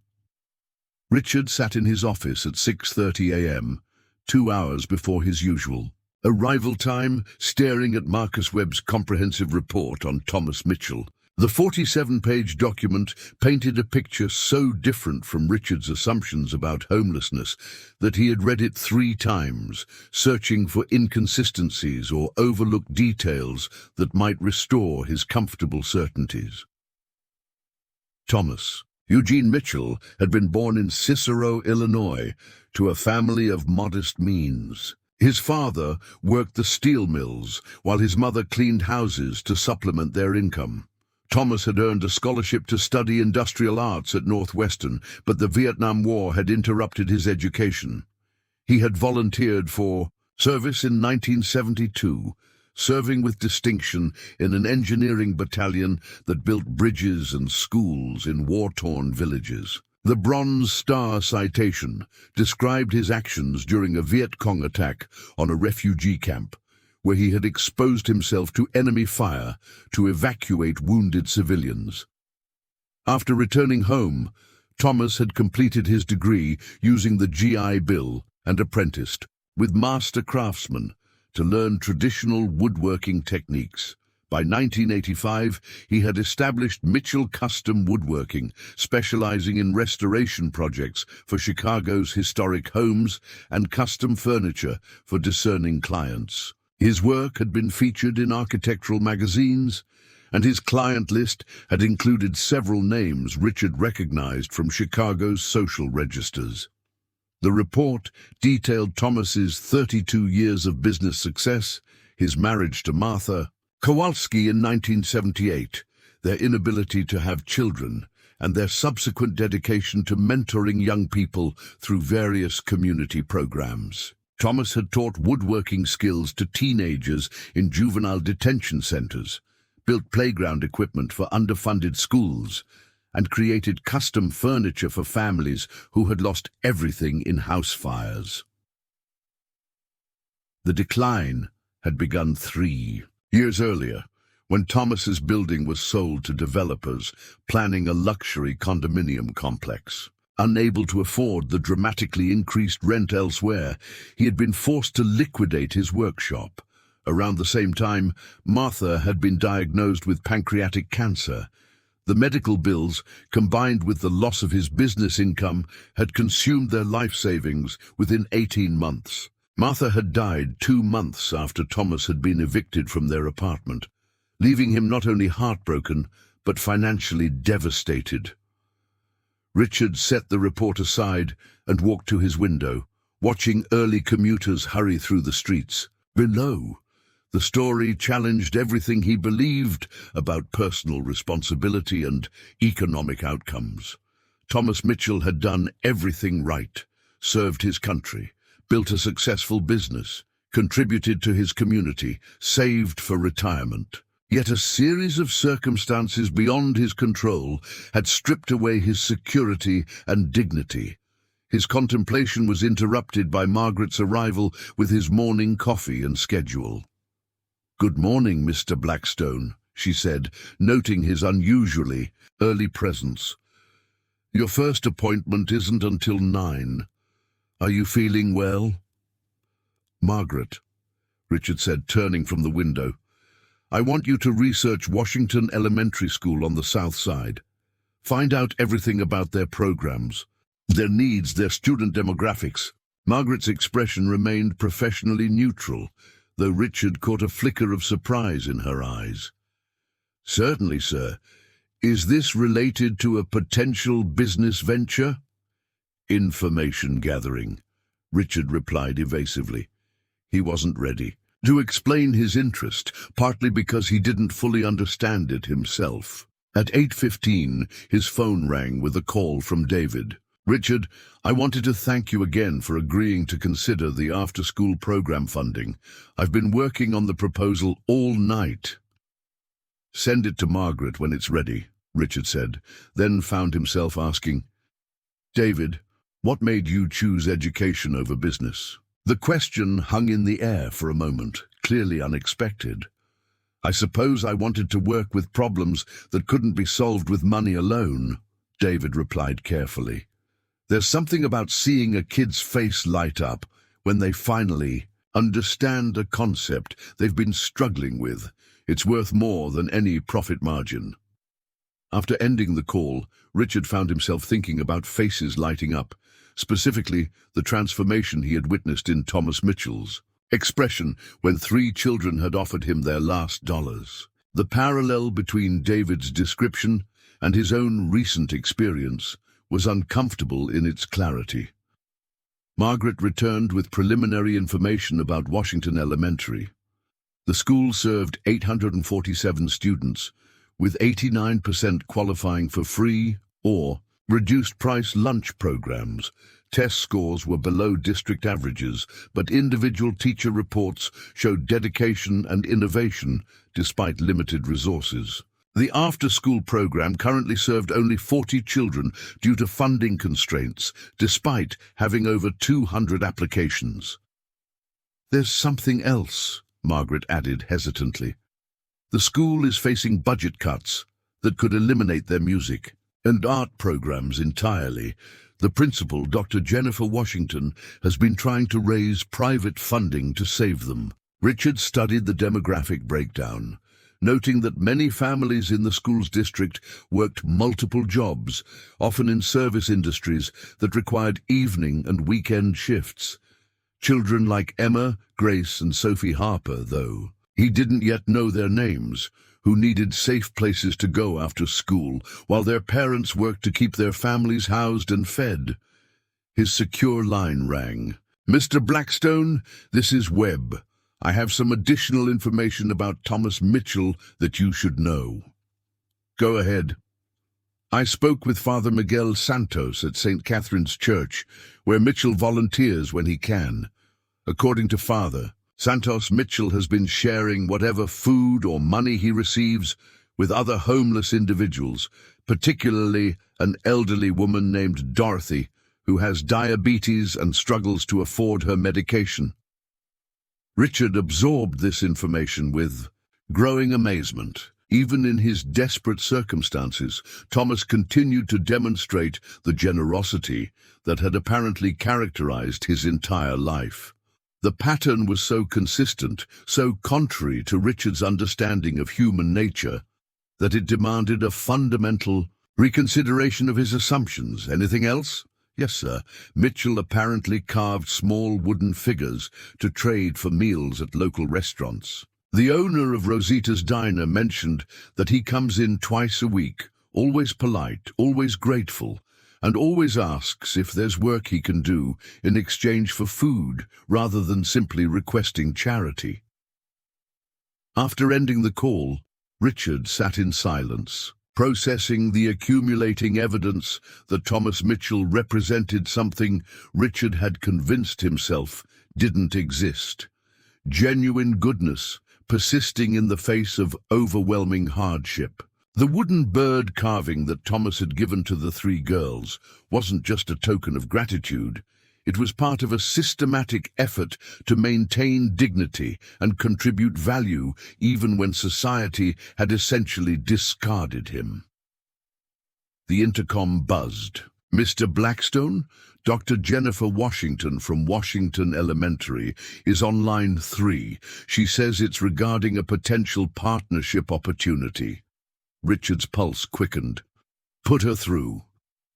[SPEAKER 1] Richard sat in his office at 6:30 a.m., 2 hours before his usual arrival time, staring at Marcus Webb's comprehensive report on Thomas Mitchell. The 47-page document painted a picture so different from Richard's assumptions about homelessness that he had read it 3 times, searching for inconsistencies or overlooked details that might restore his comfortable certainties. Thomas Eugene Mitchell had been born in Cicero, Illinois, to a family of modest means. His father worked the steel mills, while his mother cleaned houses to supplement their income. Thomas had earned a scholarship to study industrial arts at Northwestern, but the Vietnam War had interrupted his education. He had volunteered for service in 1972, serving with distinction in an engineering battalion that built bridges and schools in war-torn villages. The Bronze Star citation described his actions during a Viet Cong attack on a refugee camp, where he had exposed himself to enemy fire to evacuate wounded civilians. After returning home, Thomas had completed his degree using the GI Bill and apprenticed with master craftsmen to learn traditional woodworking techniques. By 1985, he had established Mitchell Custom Woodworking, specializing in restoration projects for Chicago's historic homes and custom furniture for discerning clients. His work had been featured in architectural magazines, and his client list had included several names Richard recognized from Chicago's social registers. The report detailed Thomas's 32 years of business success, his marriage to Martha Kowalski in 1978, their inability to have children, and their subsequent dedication to mentoring young people through various community programs. Thomas had taught woodworking skills to teenagers in juvenile detention centers, built playground equipment for underfunded schools, and created custom furniture for families who had lost everything in house fires. The decline had begun 3 years earlier, when Thomas's building was sold to developers planning a luxury condominium complex. Unable to afford the dramatically increased rent elsewhere, he had been forced to liquidate his workshop. Around the same time, Martha had been diagnosed with pancreatic cancer. The medical bills, combined with the loss of his business income, had consumed their life savings within 18 months. Martha had died 2 months after Thomas had been evicted from their apartment, leaving him not only heartbroken, but financially devastated. Richard set the report aside and walked to his window, watching early commuters hurry through the streets. Below, the story challenged everything he believed about personal responsibility and economic outcomes. Thomas Mitchell had done everything right, served his country, built a successful business, contributed to his community, saved for retirement. Yet a series of circumstances beyond his control had stripped away his security and dignity. His contemplation was interrupted by Margaret's arrival with his morning coffee and schedule. "Good morning, Mr. Blackstone," she said, noting his unusually early presence. "Your first appointment isn't until 9. Are you feeling well?" "Margaret," Richard said, turning from the window, "I want you to research Washington Elementary School on the South Side. Find out everything about their programs, their needs, their student demographics." Margaret's expression remained professionally neutral, though Richard caught a flicker of surprise in her eyes. "Certainly, sir. Is this related to a potential business venture?" "Information gathering," Richard replied evasively. He wasn't ready to explain his interest, partly because he didn't fully understand it himself. At 8:15, his phone rang with a call from David. "Richard, I wanted to thank you again for agreeing to consider the after-school program funding. I've been working on the proposal all night." "Send it to Margaret when it's ready," Richard said, then found himself asking, "David, what made you choose education over business?" The question hung in the air for a moment, clearly unexpected. "I suppose I wanted to work with problems that couldn't be solved with money alone," David replied carefully. "There's something about seeing a kid's face light up when they finally understand a concept they've been struggling with. It's worth more than any profit margin." After ending the call, Richard found himself thinking about faces lighting up, specifically the transformation he had witnessed in Thomas Mitchell's expression when 3 children had offered him their last dollars. The parallel between David's description and his own recent experience was uncomfortable in its clarity. Margaret returned with preliminary information about Washington Elementary. The school served 847 students, with 89% qualifying for free or reduced-price lunch programs. Test scores were below district averages, but individual teacher reports showed dedication and innovation despite limited resources. The after-school program currently served only 40 children due to funding constraints, despite having over 200 applications. "There's something else," Margaret added hesitantly. "The school is facing budget cuts that could eliminate their music and art programs entirely. The principal, Dr. Jennifer Washington, has been trying to raise private funding to save them." Richard studied the demographic breakdown, noting that many families in the school's district worked multiple jobs, often in service industries that required evening and weekend shifts. Children like Emma, Grace, and Sophie Harper, though he didn't yet know their names, who needed safe places to go after school, while their parents worked to keep their families housed and fed. His secure line rang. "Mr. Blackstone, this is Webb. I have some additional information about Thomas Mitchell that you should know." "Go ahead." "I spoke with Father Miguel Santos at St. Catherine's Church, where Mitchell volunteers when he can. According to Father Santos, Mitchell has been sharing whatever food or money he receives with other homeless individuals, particularly an elderly woman named Dorothy, who has diabetes and struggles to afford her medication." Richard absorbed this information with growing amazement. Even in his desperate circumstances, Thomas continued to demonstrate the generosity that had apparently characterized his entire life. The pattern was so consistent, so contrary to Richard's understanding of human nature, that it demanded a fundamental reconsideration of his assumptions. "Anything else?" "Yes, sir. Mitchell apparently carved small wooden figures to trade for meals at local restaurants. The owner of Rosita's Diner mentioned that he comes in twice a week, always polite, always grateful, and always asks if there's work he can do in exchange for food rather than simply requesting charity." After ending the call, Richard sat in silence, processing the accumulating evidence that Thomas Mitchell represented something Richard had convinced himself didn't exist. Genuine goodness, persisting in the face of overwhelming hardship. The wooden bird carving that Thomas had given to the three girls wasn't just a token of gratitude. It was part of a systematic effort to maintain dignity and contribute value even when society had essentially discarded him. The intercom buzzed. "Mr. Blackstone, Dr. Jennifer Washington from Washington Elementary is on line 3. She says it's regarding a potential partnership opportunity." Richard's pulse quickened. "Put her through."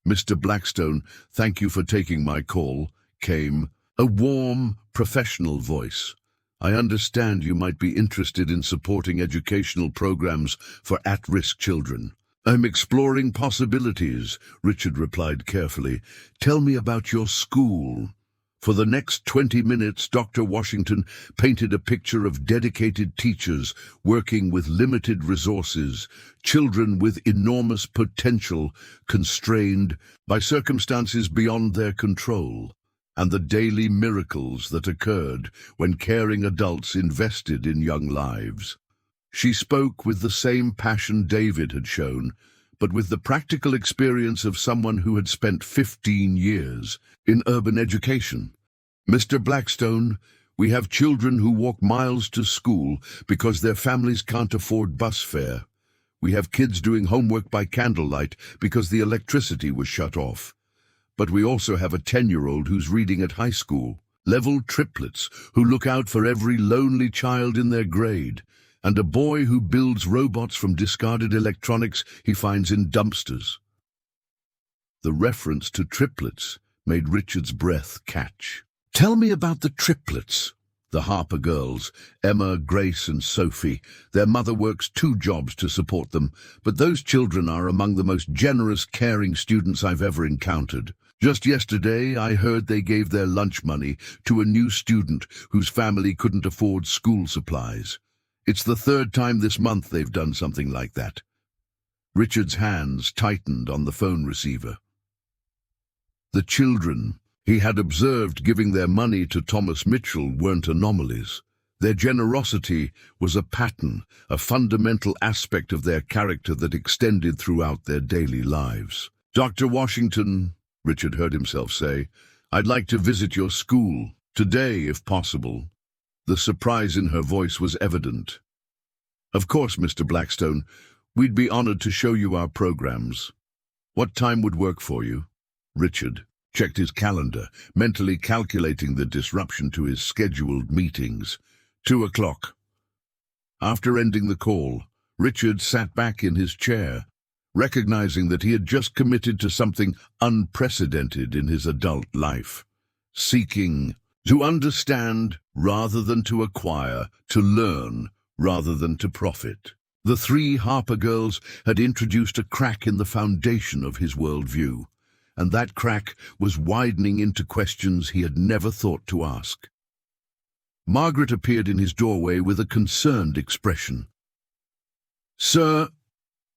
[SPEAKER 1] "Mr. Blackstone, thank you for taking my call," came a warm, professional voice. "I understand you might be interested in supporting educational programs for at-risk children." "I'm exploring possibilities," Richard replied carefully. "Tell me about your school." For the next 20 minutes, Dr. Washington painted a picture of dedicated teachers working with limited resources, children with enormous potential constrained by circumstances beyond their control, and the daily miracles that occurred when caring adults invested in young lives. She spoke with the same passion David had shown, but with the practical experience of someone who had spent 15 years in urban education. "Mr. Blackstone, we have children who walk miles to school because their families can't afford bus fare. We have kids doing homework by candlelight because the electricity was shut off. But we also have a 10-year-old who's reading at high school, level triplets who look out for every lonely child in their grade, and a boy who builds robots from discarded electronics he finds in dumpsters." The reference to triplets made Richard's breath catch. "Tell me about the triplets." "The Harper girls, Emma, Grace, and Sophie. Their mother works 2 jobs to support them, but those children are among the most generous, caring students I've ever encountered. Just yesterday, I heard they gave their lunch money to a new student whose family couldn't afford school supplies. It's the 3rd time this month they've done something like that." Richard's hands tightened on the phone receiver. The children he had observed giving their money to Thomas Mitchell weren't anomalies. Their generosity was a pattern, a fundamental aspect of their character that extended throughout their daily lives. "Dr. Washington," Richard heard himself say, "I'd like to visit your school, today if possible." The surprise in her voice was evident. "Of course, Mr. Blackstone. We'd be honored to show you our programs. What time would work for you?" Richard checked his calendar, mentally calculating the disruption to his scheduled meetings. 2 o'clock. After ending the call, Richard sat back in his chair, recognizing that he had just committed to something unprecedented in his adult life, seeking to understand rather than to acquire, to learn rather than to profit. The 3 Harper girls had introduced a crack in the foundation of his worldview, and that crack was widening into questions he had never thought to ask. Margaret appeared in his doorway with a concerned expression. "Sir,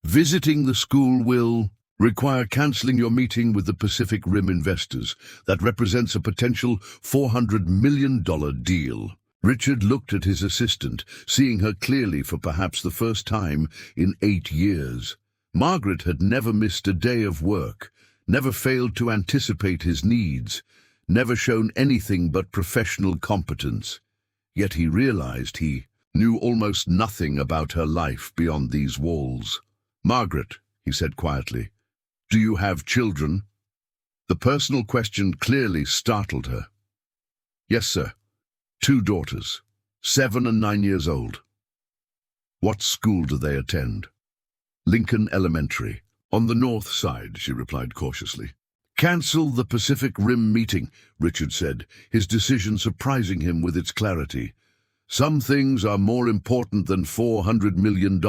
[SPEAKER 1] visiting the school will require cancelling your meeting with the Pacific Rim investors. That represents a potential $400 million deal." Richard looked at his assistant, seeing her clearly for perhaps the first time in 8 years. Margaret had never missed a day of work, never failed to anticipate his needs, never shown anything but professional competence. Yet he realized he knew almost nothing about her life beyond these walls. "Margaret," he said quietly, "do you have children?" The personal question clearly startled her. "Yes, sir. 2 daughters, 7 and 9 years old." "What school do they attend?" "Lincoln Elementary, on the north side," she replied cautiously. "Cancel the Pacific Rim meeting," Richard said, his decision surprising him with its clarity. "Some things are more important than $400 million.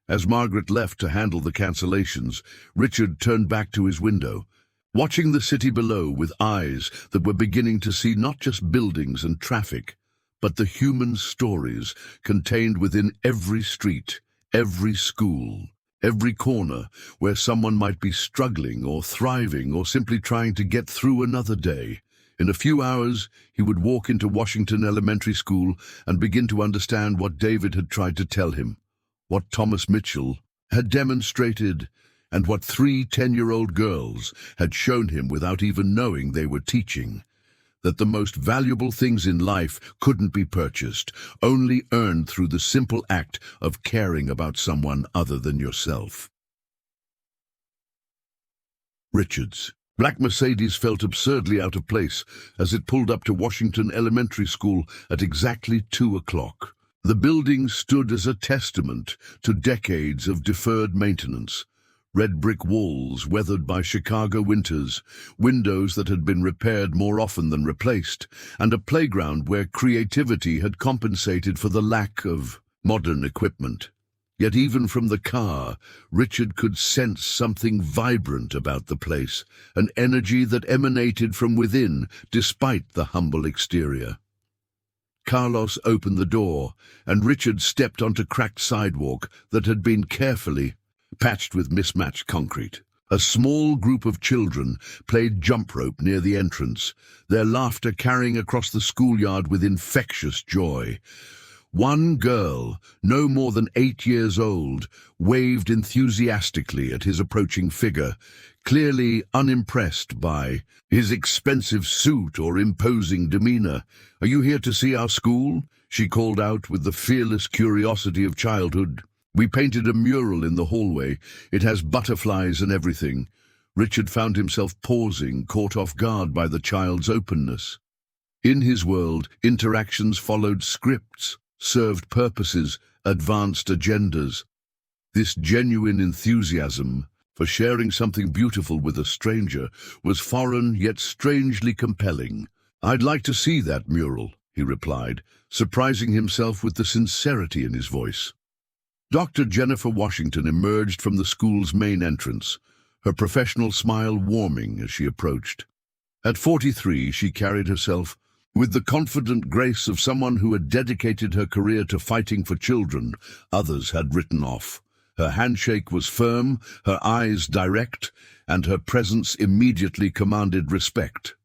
[SPEAKER 1] As Margaret left to handle the cancellations, Richard turned back to his window, watching the city below with eyes that were beginning to see not just buildings and traffic, but the human stories contained within every street, every school, every corner where someone might be struggling or thriving or simply trying to get through another day. In a few hours, he would walk into Washington Elementary School and begin to understand what David had tried to tell him, what Thomas Mitchell had demonstrated, and what 3 10-year-old girls had shown him without even knowing they were teaching, that the most valuable things in life couldn't be purchased, only earned through the simple act of caring about someone other than yourself. Richard's black Mercedes felt absurdly out of place as it pulled up to Washington Elementary School at exactly 2 o'clock. The building stood as a testament to decades of deferred maintenance. Red brick walls weathered by Chicago winters, windows that had been repaired more often than replaced, and a playground where creativity had compensated for the lack of modern equipment. Yet even from the car, Richard could sense something vibrant about the place, an energy that emanated from within despite the humble exterior. Carlos opened the door, and Richard stepped onto cracked sidewalk that had been carefully patched with mismatched concrete. A small group of children played jump rope near the entrance, their laughter carrying across the schoolyard with infectious joy. One girl, no more than 8 years old, waved enthusiastically at his approaching figure, clearly unimpressed by his expensive suit or imposing demeanor. "Are you here to see our school?" she called out with the fearless curiosity of childhood. "We painted a mural in the hallway. It has butterflies and everything." Richard found himself pausing, caught off guard by the child's openness. In his world, interactions followed scripts, served purposes, advanced agendas. This genuine enthusiasm for sharing something beautiful with a stranger was foreign yet strangely compelling. "I'd like to see that mural," he replied, surprising himself with the sincerity in his voice. Dr. Jennifer Washington emerged from the school's main entrance, her professional smile warming as she approached. At 43, she carried herself with the confident grace of someone who had dedicated her career to fighting for children others had written off. Her handshake was firm, her eyes direct, and her presence immediately commanded respect.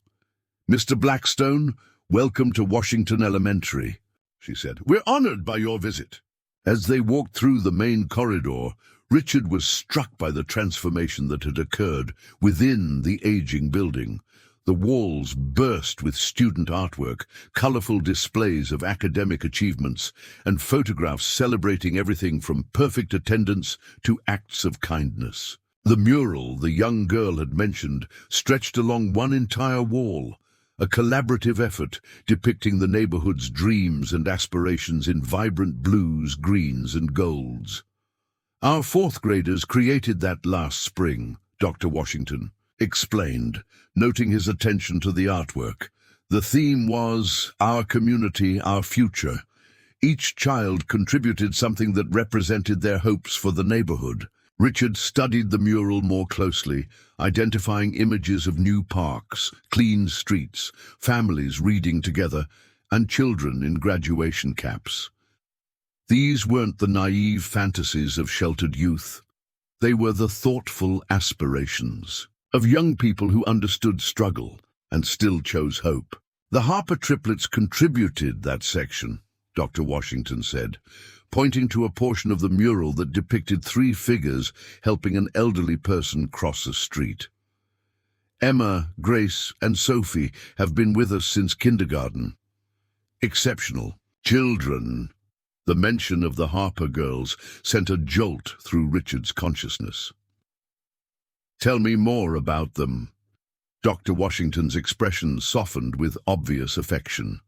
[SPEAKER 1] "Mr. Blackstone, welcome to Washington Elementary," she said. "We're honored by your visit." As they walked through the main corridor, Richard was struck by the transformation that had occurred within the aging building. The walls burst with student artwork, colorful displays of academic achievements, and photographs celebrating everything from perfect attendance to acts of kindness. The mural the young girl had mentioned stretched along one entire wall, a collaborative effort depicting the neighborhood's dreams and aspirations in vibrant blues, greens, and golds. "Our 4th graders created that last spring," Dr. Washington explained, noting his attention to the artwork. "The theme was our community, our future." Each child contributed something that represented their hopes for the neighborhood. Richard studied the mural more closely, identifying images of new parks, clean streets, families reading together, and children in graduation caps. These weren't the naive fantasies of sheltered youth. They were the thoughtful aspirations of young people who understood struggle and still chose hope. "The Harper triplets contributed that section," Dr. Washington said, pointing to a portion of the mural that depicted 3 figures helping an elderly person cross a street. "Emma, Grace, and Sophie have been with us since kindergarten." Exceptional children. The mention of the Harper girls sent a jolt through Richard's consciousness. "Tell me more about them." Dr. Washington's expression softened with obvious affection.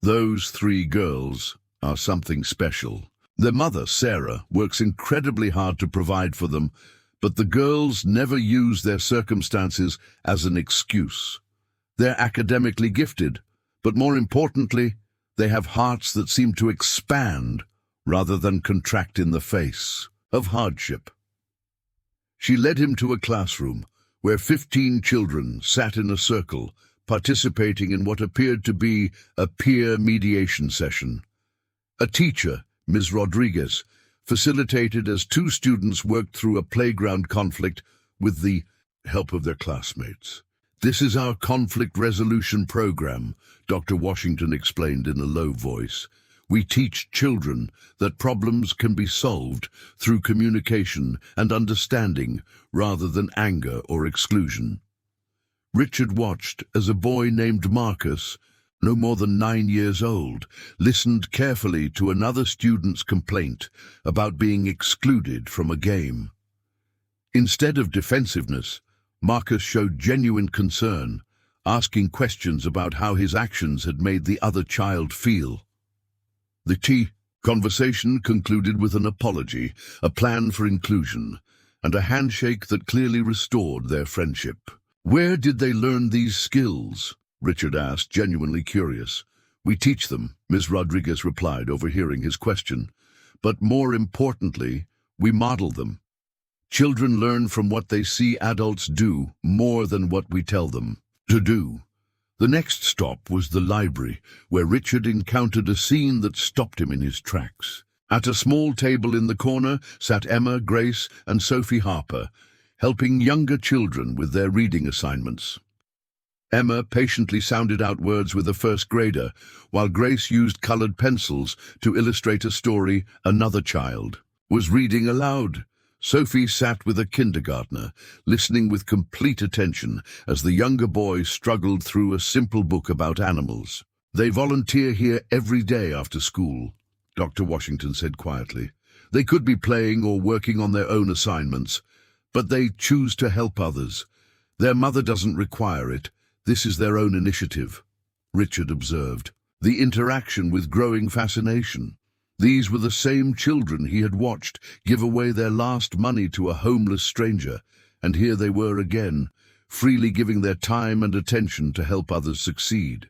[SPEAKER 1] "Those 3 girls are something special. Their mother, Sarah, works incredibly hard to provide for them, but the girls never use their circumstances as an excuse. They're academically gifted, but more importantly, they have hearts that seem to expand rather than contract in the face of hardship." She led him to a classroom where 15 children sat in a circle, participating in what appeared to be a peer mediation session. A teacher, Ms. Rodriguez, facilitated as 2 students worked through a playground conflict with the help of their classmates. "This is our conflict resolution program," Dr. Washington explained in a low voice. We teach children that problems can be solved through communication and understanding rather than anger or exclusion. Richard watched as a boy named Marcus, no more than 9 years old, listened carefully to another student's complaint about being excluded from a game. Instead of defensiveness, Marcus showed genuine concern, asking questions about how his actions had made the other child feel. The conversation concluded with an apology, a plan for inclusion, and a handshake that clearly restored their friendship. "Where did they learn these skills?" Richard asked, genuinely curious. "We teach them," Ms. Rodriguez replied, overhearing his question. "But more importantly, we model them. Children learn from what they see adults do more than what we tell them to do." The next stop was the library, where Richard encountered a scene that stopped him in his tracks. At a small table in the corner sat Emma, Grace, and Sophie Harper, helping younger children with their reading assignments. Emma patiently sounded out words with a first grader, while Grace used colored pencils to illustrate a story another child was reading aloud. Sophie sat with a kindergartner, listening with complete attention as the younger boy struggled through a simple book about animals. "They volunteer here every day after school," Dr. Washington said quietly. "They could be playing or working on their own assignments, but they choose to help others. Their mother doesn't require it. This is their own initiative," Richard observed, the interaction with growing fascination. These were the same children he had watched give away their last money to a homeless stranger, and here they were again, freely giving their time and attention to help others succeed.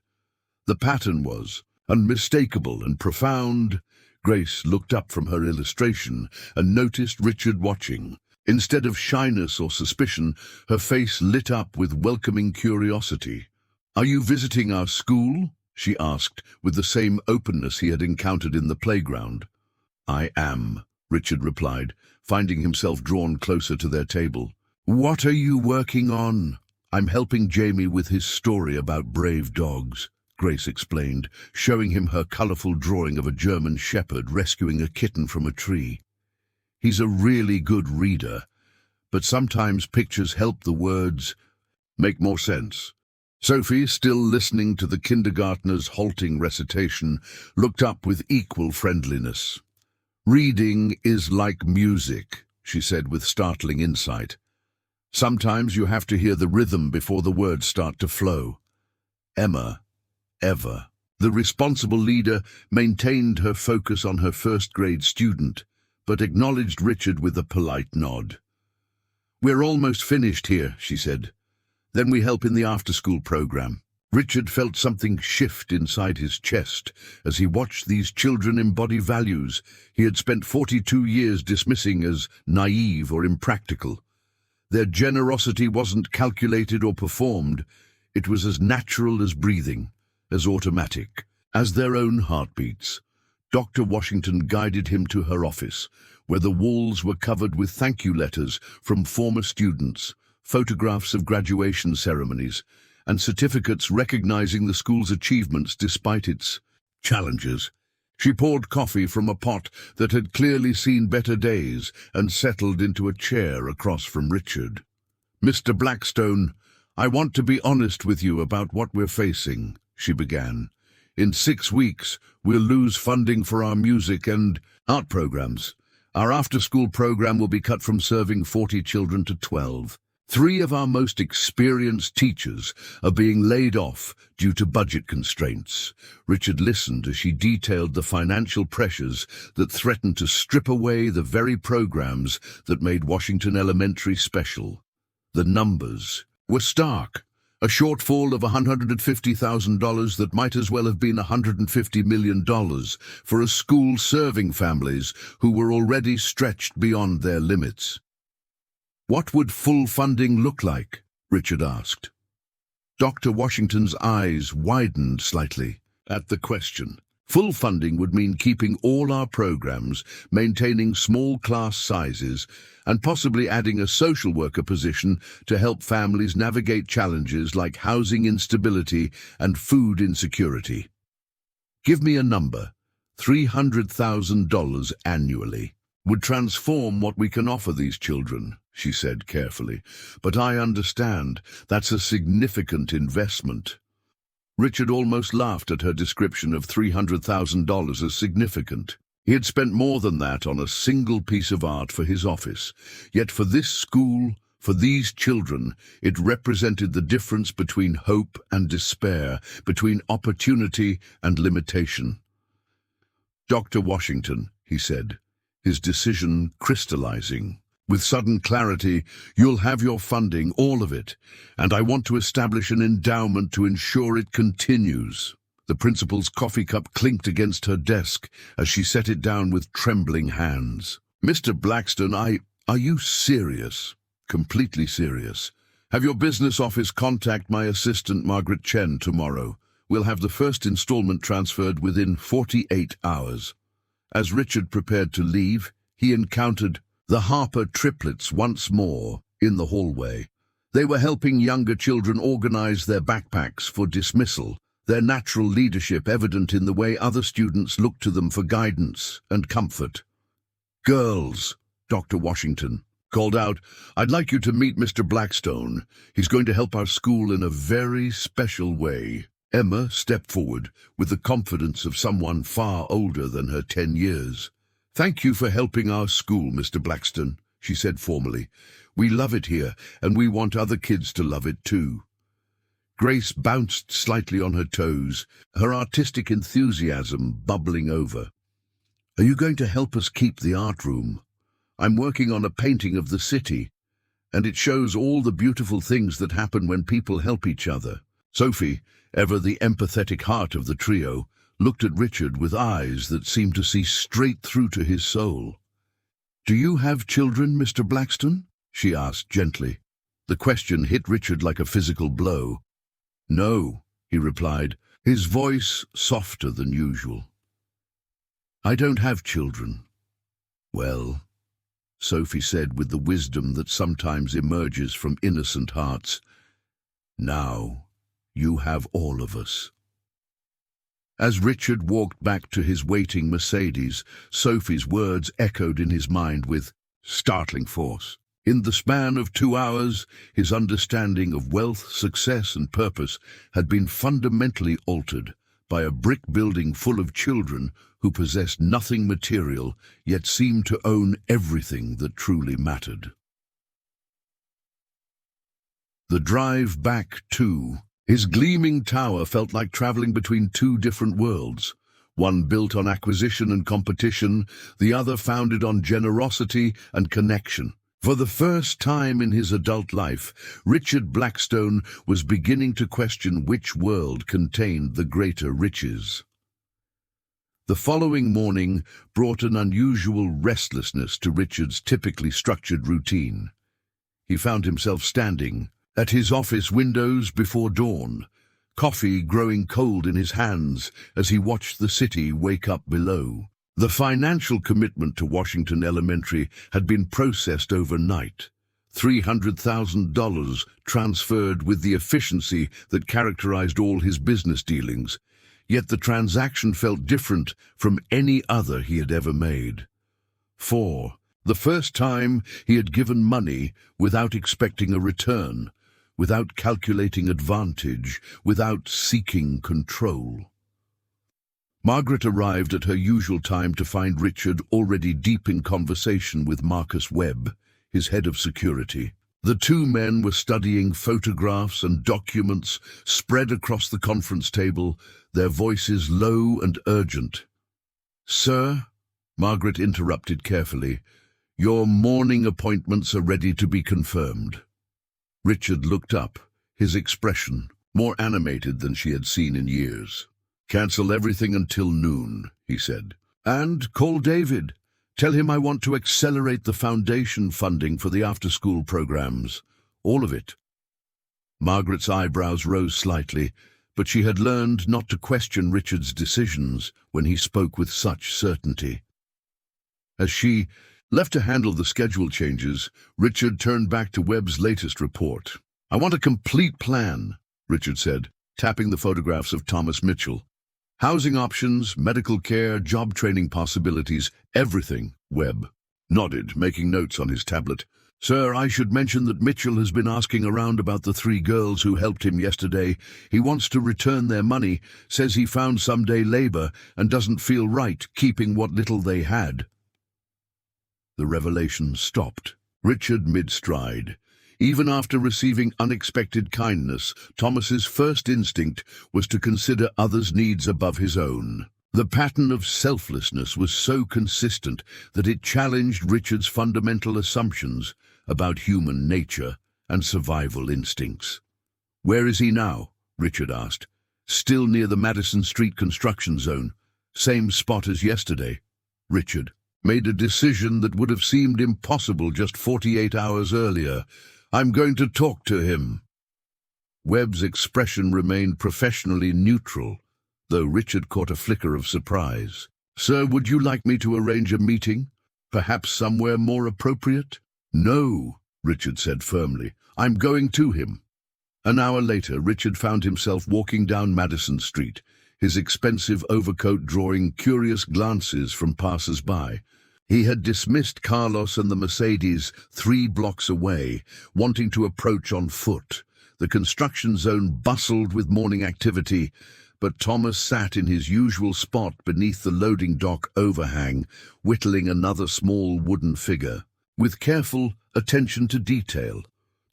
[SPEAKER 1] The pattern was unmistakable and profound. Grace looked up from her illustration and noticed Richard watching. Instead of shyness or suspicion, her face lit up with welcoming curiosity. "Are you visiting our school?" she asked, with the same openness he had encountered in the playground. "I am," Richard replied, finding himself drawn closer to their table. "What are you working on?" "I'm helping Jamie with his story about brave dogs," Grace explained, showing him her colorful drawing of a German shepherd rescuing a kitten from a tree. "He's a really good reader, but sometimes pictures help the words make more sense." Sophie, still listening to the kindergartner's halting recitation, looked up with equal friendliness. "Reading is like music," she said with startling insight. "Sometimes you have to hear the rhythm before the words start to flow." Emma, Eva, the responsible leader, maintained her focus on her first-grade student, but acknowledged Richard with a polite nod. "We're almost finished here," she said. "Then we help in the after-school program." Richard felt something shift inside his chest as he watched these children embody values he had spent 42 years dismissing as naive or impractical. Their generosity wasn't calculated or performed. It was as natural as breathing, as automatic as their own heartbeats. Dr. Washington guided him to her office, where the walls were covered with thank you letters from former students, photographs of graduation ceremonies, and certificates recognizing the school's achievements despite its challenges. She poured coffee from a pot that had clearly seen better days and settled into a chair across from Richard. "Mr. Blackstone, I want to be honest with you about what we're facing," she began. "In 6 weeks, we'll lose funding for our music and art programs. Our after-school program will be cut from serving 40 children to 12. 3 of our most experienced teachers are being laid off due to budget constraints." Richard listened as she detailed the financial pressures that threatened to strip away the very programs that made Washington Elementary special. The numbers were stark. A shortfall of $150,000 that might as well have been $150 million for a school serving families who were already stretched beyond their limits. "What would full funding look like?" Richard asked. Dr. Washington's eyes widened slightly at the question. "Full funding would mean keeping all our programs, maintaining small class sizes, and possibly adding a social worker position to help families navigate challenges like housing instability and food insecurity." "Give me a number." $300,000 annually would transform what we can offer these children, she said carefully. But I understand that's a significant investment. Richard almost laughed at her description of $300,000 as significant. He had spent more than that on a single piece of art for his office. Yet for this school, for these children, it represented the difference between hope and despair, between opportunity and limitation. "Dr. Washington," he said, his decision crystallizing. "With sudden clarity, you'll have your funding, all of it, and I want to establish an endowment to ensure it continues." The principal's coffee cup clinked against her desk as she set it down with trembling hands. "Mr. Blackstone, are you serious?" "Completely serious. Have your business office contact my assistant Margaret Chen tomorrow. We'll have the first installment transferred within 48 hours. As Richard prepared to leave, he encountered the Harper triplets once more in the hallway. They were helping younger children organize their backpacks for dismissal, their natural leadership evident in the way other students looked to them for guidance and comfort. "Girls," Dr. Washington called out, "I'd like you to meet Mr. Blackstone. He's going to help our school in a very special way." Emma stepped forward with the confidence of someone far older than her 10 years. "Thank you for helping our school, Mr. Blackstone," she said formally. "We love it here, and we want other kids to love it too." Grace bounced slightly on her toes, her artistic enthusiasm bubbling over. "Are you going to help us keep the art room? I'm working on a painting of the city, and it shows all the beautiful things that happen when people help each other." Sophie, ever the empathetic heart of the trio, looked at Richard with eyes that seemed to see straight through to his soul. "Do you have children, Mr. Blackstone?" she asked gently. The question hit Richard like a physical blow. "No," he replied, his voice softer than usual. "I don't have children." "Well," Sophie said with the wisdom that sometimes emerges from innocent hearts, "now you have all of us." As Richard walked back to his waiting Mercedes, Sophie's words echoed in his mind with startling force. In the span of 2 hours, his understanding of wealth, success, and purpose had been fundamentally altered by a brick building full of children who possessed nothing material, yet seemed to own everything that truly mattered. The drive back, too. His gleaming tower felt like traveling between two different worlds, one built on acquisition and competition, the other founded on generosity and connection. For the first time in his adult life, Richard Blackstone was beginning to question which world contained the greater riches. The following morning brought an unusual restlessness to Richard's typically structured routine. He found himself standing at his office windows before dawn, coffee growing cold in his hands as he watched the city wake up below. The financial commitment to Washington Elementary had been processed overnight. $300,000 transferred with the efficiency that characterized all his business dealings, yet the transaction felt different from any other he had ever made. For the first time he had given money without expecting a return, without calculating advantage, without seeking control. Margaret arrived at her usual time to find Richard already deep in conversation with Marcus Webb, his head of security. The two men were studying photographs and documents spread across the conference table, their voices low and urgent. "Sir," Margaret interrupted carefully, "your morning appointments are ready to be confirmed." Richard looked up, his expression more animated than she had seen in years. "Cancel everything until noon," he said. "And call David. Tell him I want to accelerate the foundation funding for the after-school programs. All of it." Margaret's eyebrows rose slightly, but she had learned not to question Richard's decisions when he spoke with such certainty. As she left to handle the schedule changes, Richard turned back to Webb's latest report. "I want a complete plan," Richard said, tapping the photographs of Thomas Mitchell. Housing options, medical care, job training possibilities, everything. Webb nodded, making notes on his tablet. Sir, I should mention that Mitchell has been asking around about the 3 girls who helped him yesterday. He wants to return their money, says he found some day labor and doesn't feel right keeping what little they had. The revelation stopped Richard mid-stride. Even after receiving unexpected kindness, Thomas's first instinct was to consider others' needs above his own. The pattern of selflessness was so consistent that it challenged Richard's fundamental assumptions about human nature and survival instincts. "Where is he now?" Richard asked. "Still near the Madison Street construction zone. Same spot as yesterday." Richard made a decision that would have seemed impossible just 48 hours earlier. "I'm going to talk to him." Webb's expression remained professionally neutral, though Richard caught a flicker of surprise. "Sir, would you like me to arrange a meeting? Perhaps somewhere more appropriate?" "No," Richard said firmly. "I'm going to him." An hour later, Richard found himself walking down Madison Street, his expensive overcoat drawing curious glances from passers-by. He had dismissed Carlos and the Mercedes 3 blocks away, wanting to approach on foot. The construction zone bustled with morning activity, but Thomas sat in his usual spot beneath the loading dock overhang, whittling another small wooden figure. With careful attention to detail,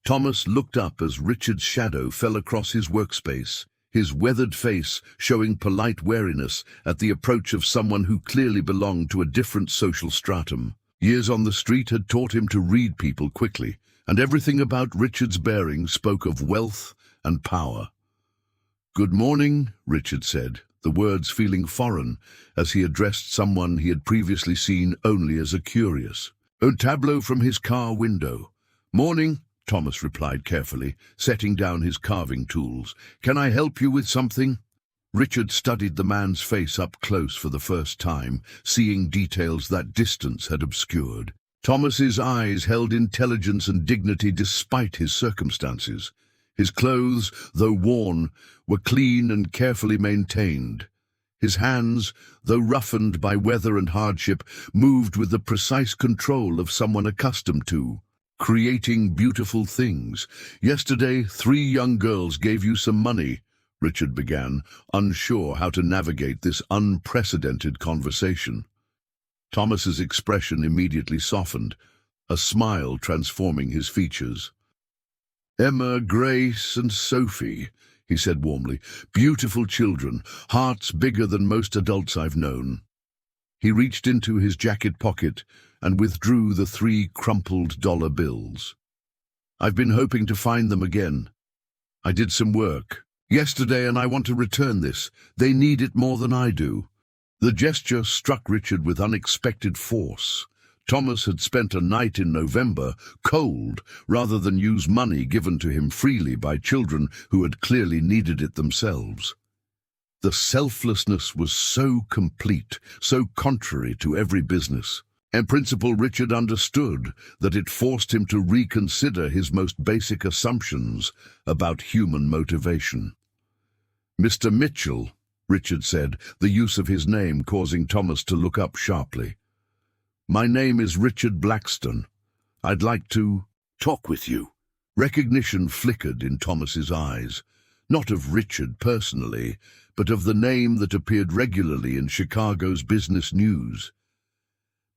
[SPEAKER 1] Thomas looked up as Richard's shadow fell across his workspace, his weathered face showing polite wariness at the approach of someone who clearly belonged to a different social stratum. Years on the street had taught him to read people quickly, and everything about Richard's bearing spoke of wealth and power. "Good morning," Richard said, the words feeling foreign as he addressed someone he had previously seen only as a curious. A tableau from his car window. "Morning," Thomas replied carefully, setting down his carving tools. "Can I help you with something?" Richard studied the man's face up close for the first time, seeing details that distance had obscured. Thomas's eyes held intelligence and dignity despite his circumstances. His clothes, though worn, were clean and carefully maintained. His hands, though roughened by weather and hardship, moved with the precise control of someone accustomed to creating beautiful things. "Yesterday, 3 young girls gave you some money," Richard began, unsure how to navigate this unprecedented conversation. Thomas's expression immediately softened, a smile transforming his features. "Emma, Grace, and Sophie," he said warmly. "Beautiful children, hearts bigger than most adults I've known." He reached into his jacket pocket and withdrew the 3 crumpled dollar bills. "I've been hoping to find them again. I did some work yesterday and I want to return this. They need it more than I do." The gesture struck Richard with unexpected force. Thomas had spent a night in November, cold, rather than use money given to him freely by children who had clearly needed it themselves. The selflessness was so complete, so contrary to every business. In principle, Richard understood that it forced him to reconsider his most basic assumptions about human motivation. "Mr. Mitchell," Richard said, the use of his name causing Thomas to look up sharply. "My name is Richard Blackstone. I'd like to talk with you." Recognition flickered in Thomas's eyes, not of Richard personally, but of the name that appeared regularly in Chicago's business news.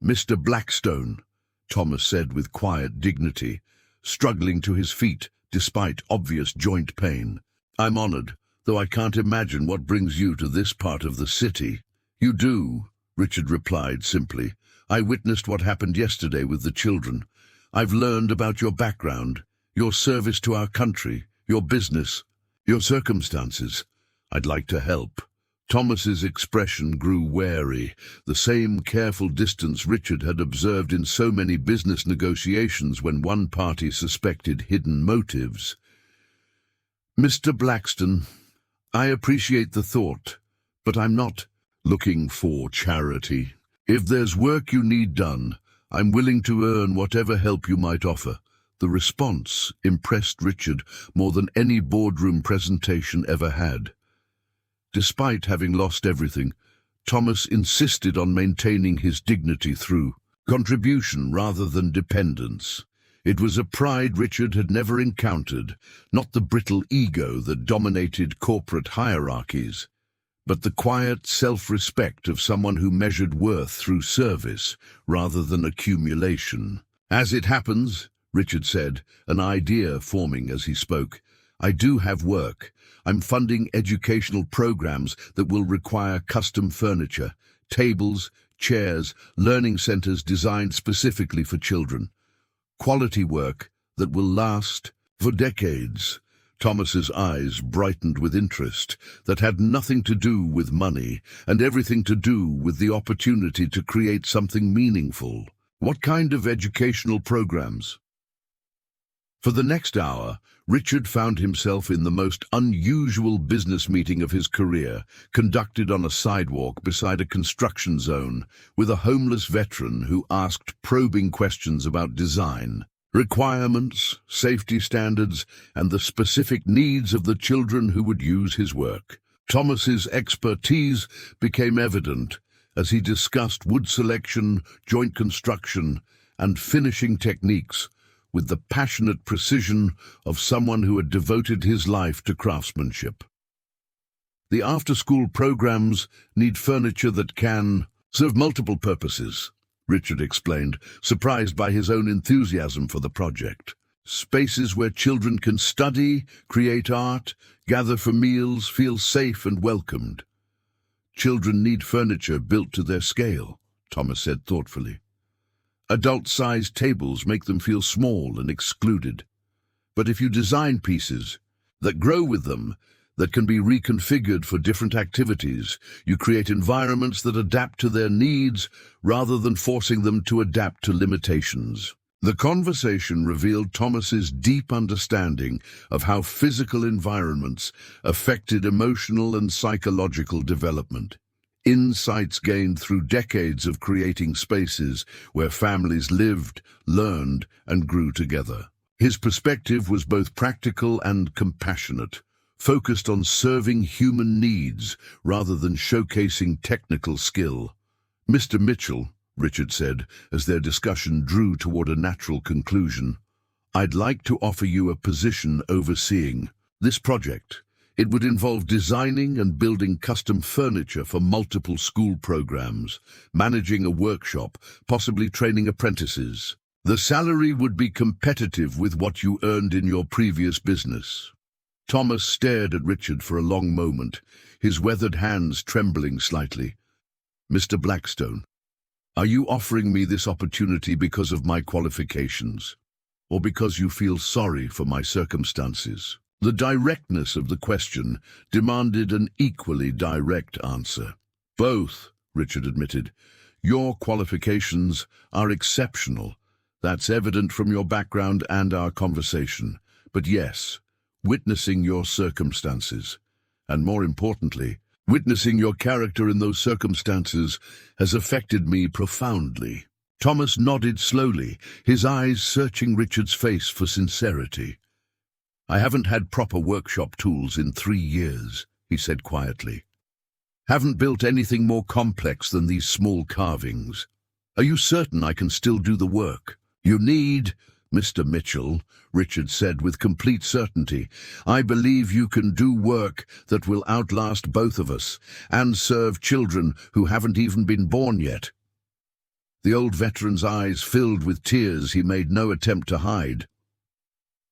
[SPEAKER 1] "Mr. Blackstone," Thomas said with quiet dignity, struggling to his feet despite obvious joint pain. "I'm honored, though I can't imagine what brings you to this part of the city." "You do," Richard replied simply. "I witnessed what happened yesterday with the children. I've learned about your background, your service to our country, your business, your circumstances. I'd like to help." Thomas's expression grew wary, the same careful distance Richard had observed in so many business negotiations when one party suspected hidden motives. "Mr. Blackstone, I appreciate the thought, but I'm not looking for charity. If there's work you need done, I'm willing to earn whatever help you might offer." The response impressed Richard more than any boardroom presentation ever had. Despite having lost everything, Thomas insisted on maintaining his dignity through contribution rather than dependence. It was a pride Richard had never encountered, not the brittle ego that dominated corporate hierarchies, but the quiet self-respect of someone who measured worth through service rather than accumulation. "As it happens," Richard said, an idea forming as he spoke, "I do have work. I'm funding educational programs that will require custom furniture, tables, chairs, learning centers designed specifically for children. Quality work that will last for decades." Thomas's eyes brightened with interest that had nothing to do with money and everything to do with the opportunity to create something meaningful. "What kind of educational programs?" For the next hour, Richard found himself in the most unusual business meeting of his career, conducted on a sidewalk beside a construction zone, with a homeless veteran who asked probing questions about design, requirements, safety standards, and the specific needs of the children who would use his work. Thomas's expertise became evident as he discussed wood selection, joint construction, and finishing techniques with the passionate precision of someone who had devoted his life to craftsmanship. "The after-school programs need furniture that can serve multiple purposes," Richard explained, surprised by his own enthusiasm for the project. "Spaces where children can study, create art, gather for meals, feel safe and welcomed." "Children need furniture built to their scale," Thomas said thoughtfully. "Adult-sized tables make them feel small and excluded. But if you design pieces that grow with them, that can be reconfigured for different activities, you create environments that adapt to their needs rather than forcing them to adapt to limitations." The conversation revealed Thomas's deep understanding of how physical environments affected emotional and psychological development. Insights gained through decades of creating spaces where families lived, learned, and grew together. His perspective was both practical and compassionate, focused on serving human needs rather than showcasing technical skill. "Mr. Mitchell," Richard said, as their discussion drew toward a natural conclusion, "I'd like to offer you a position overseeing this project. It would involve designing and building custom furniture for multiple school programs, managing a workshop, possibly training apprentices. The salary would be competitive with what you earned in your previous business." Thomas stared at Richard for a long moment, his weathered hands trembling slightly. "Mr. Blackstone, are you offering me this opportunity because of my qualifications, or because you feel sorry for my circumstances?" The directness of the question demanded an equally direct answer. "Both," Richard admitted. "Your qualifications are exceptional. That's evident from your background and our conversation. But yes, witnessing your circumstances, and more importantly, witnessing your character in those circumstances has affected me profoundly." Thomas nodded slowly, his eyes searching Richard's face for sincerity. "I haven't had proper workshop tools in 3 years," he said quietly. "Haven't built anything more complex than these small carvings. Are you certain I can still do the work you need, Mr. Mitchell?" Richard said with complete certainty. "I believe you can do work that will outlast both of us and serve children who haven't even been born yet." The old veteran's eyes filled with tears he made no attempt to hide.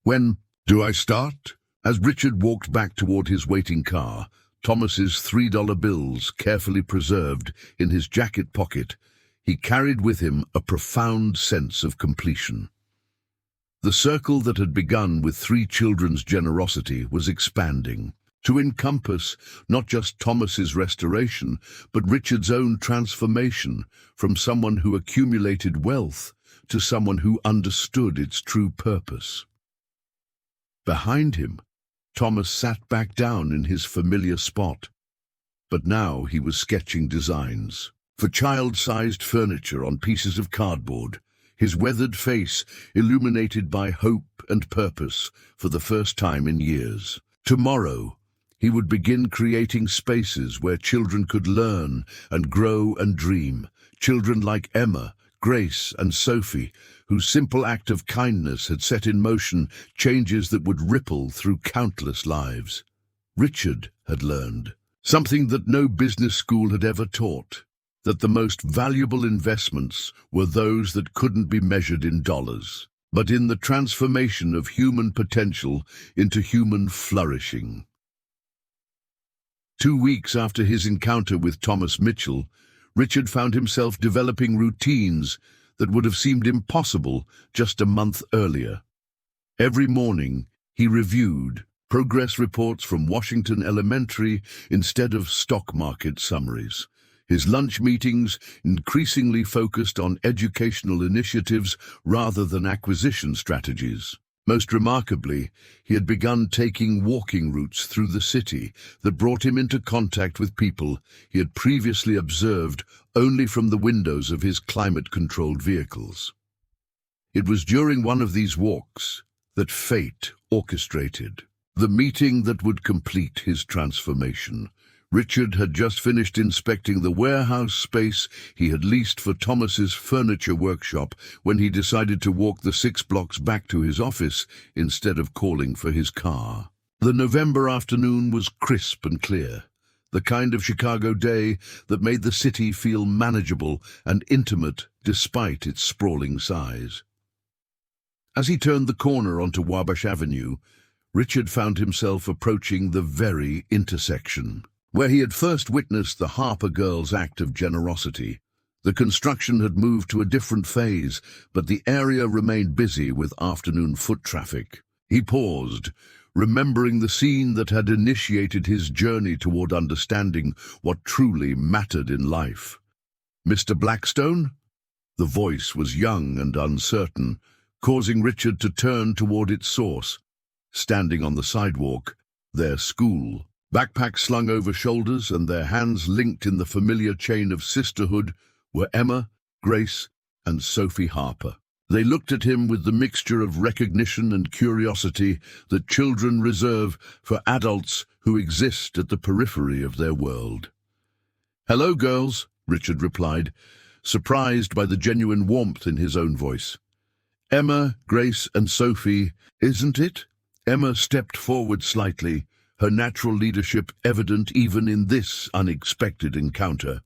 [SPEAKER 1] "When do I start?" As Richard walked back toward his waiting car, Thomas's $3 bills carefully preserved in his jacket pocket, he carried with him a profound sense of completion. The circle that had begun with 3 children's generosity was expanding, to encompass not just Thomas's restoration, but Richard's own transformation from someone who accumulated wealth to someone who understood its true purpose. Behind him, Thomas sat back down in his familiar spot, but now he was sketching designs for child-sized furniture on pieces of cardboard, his weathered face illuminated by hope and purpose for the first time in years. Tomorrow, He would begin creating spaces where children could learn and grow and dream. Children like Emma, Grace, and Sophie, whose simple act of kindness had set in motion changes that would ripple through countless lives. Richard had learned something that no business school had ever taught, that the most valuable investments were those that couldn't be measured in dollars, but in the transformation of human potential into human flourishing. 2 weeks after his encounter with Thomas Mitchell, Richard found himself developing routines that would have seemed impossible just a month earlier. Every morning, he reviewed progress reports from Washington Elementary instead of stock market summaries. His lunch meetings increasingly focused on educational initiatives rather than acquisition strategies. Most remarkably, he had begun taking walking routes through the city that brought him into contact with people he had previously observed only from the windows of his climate-controlled vehicles. It was during one of these walks that fate orchestrated the meeting that would complete his transformation. Richard had just finished inspecting the warehouse space he had leased for Thomas's furniture workshop when he decided to walk the 6 blocks back to his office instead of calling for his car. The November afternoon was crisp and clear, the kind of Chicago day that made the city feel manageable and intimate despite its sprawling size. As he turned the corner onto Wabash Avenue, Richard found himself approaching the very intersection where he had first witnessed the Harper girls' act of generosity. The construction had moved to a different phase, but the area remained busy with afternoon foot traffic. He paused, remembering the scene that had initiated his journey toward understanding what truly mattered in life. "Mr. Blackstone?" The voice was young and uncertain, causing Richard to turn toward its source. Standing on the sidewalk, their school, backpacks slung over shoulders and their hands linked in the familiar chain of sisterhood, were Emma, Grace, and Sophie Harper. They looked at him with the mixture of recognition and curiosity that children reserve for adults who exist at the periphery of their world. "Hello, girls," Richard replied, surprised by the genuine warmth in his own voice. "Emma, Grace, and Sophie, isn't it?" Emma stepped forward slightly, her natural leadership evident even in this unexpected encounter.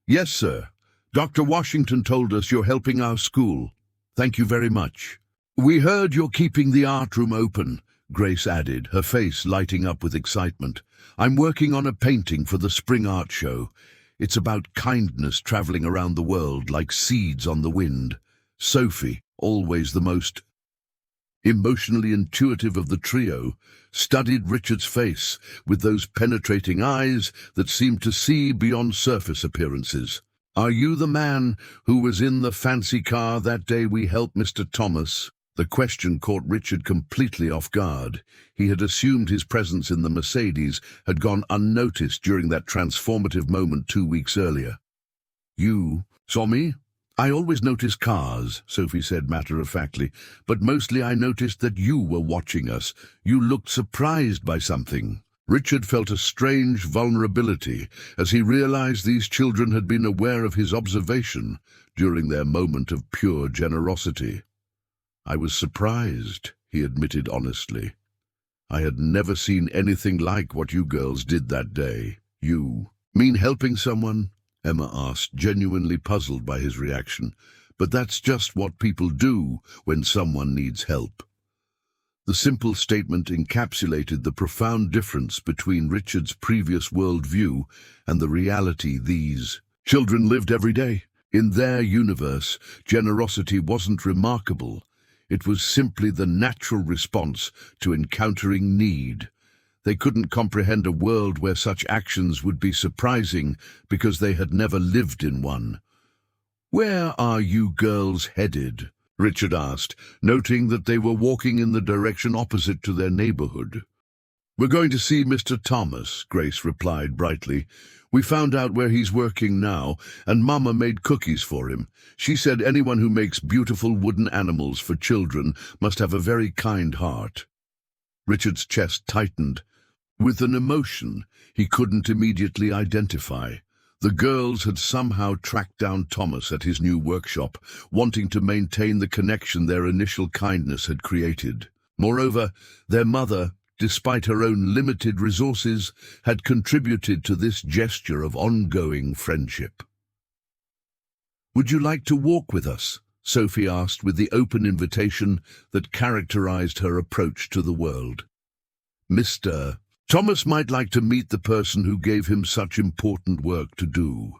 [SPEAKER 1] "Yes, sir. Dr. Washington told us you're helping our school. Thank you very much." "We heard you're keeping the art room open," Grace added, her face lighting up with excitement. "I'm working on a painting for the spring art show. It's about kindness traveling around the world like seeds on the wind." Sophie, always the most emotionally intuitive of the trio, studied Richard's face with those penetrating eyes that seemed to see beyond surface appearances. "Are you the man who was in the fancy car that day we helped Mr. Thomas?" The question caught Richard completely off guard. He had assumed his presence in the Mercedes had gone unnoticed during that transformative moment 2 weeks earlier. "You saw me?" "I always notice cars," Sophie said matter-of-factly, "but mostly I noticed that you were watching us. You looked surprised by something." Richard felt a strange vulnerability as he realized these children had been aware of his observation during their moment of pure generosity. "I was surprised," he admitted honestly. "I had never seen anything like what you girls did that day." "You mean helping someone?" Emma asked, genuinely puzzled by his reaction. "But that's just what people do when someone needs help." The simple statement encapsulated the profound difference between Richard's previous worldview and the reality these children lived every day. In their universe, generosity wasn't remarkable. It was simply the natural response to encountering need. They couldn't comprehend a world where such actions would be surprising because they had never lived in one. "Where are you girls headed?" Richard asked, noting that they were walking in the direction opposite to their neighborhood. "We're going to see Mr. Thomas," Grace replied brightly. "We found out where he's working now, and Mama made cookies for him. She said anyone who makes beautiful wooden animals for children must have a very kind heart." Richard's chest tightened. with an emotion he couldn't immediately identify. The girls had somehow tracked down Thomas at his new workshop, wanting to maintain the connection their initial kindness had created. Moreover, their mother, despite her own limited resources, had contributed to this gesture of ongoing friendship. "Would you like to walk with us?" Sophie asked with the open invitation that characterized her approach to the world. Mr. Thomas might like to meet the person who gave him such important work to do.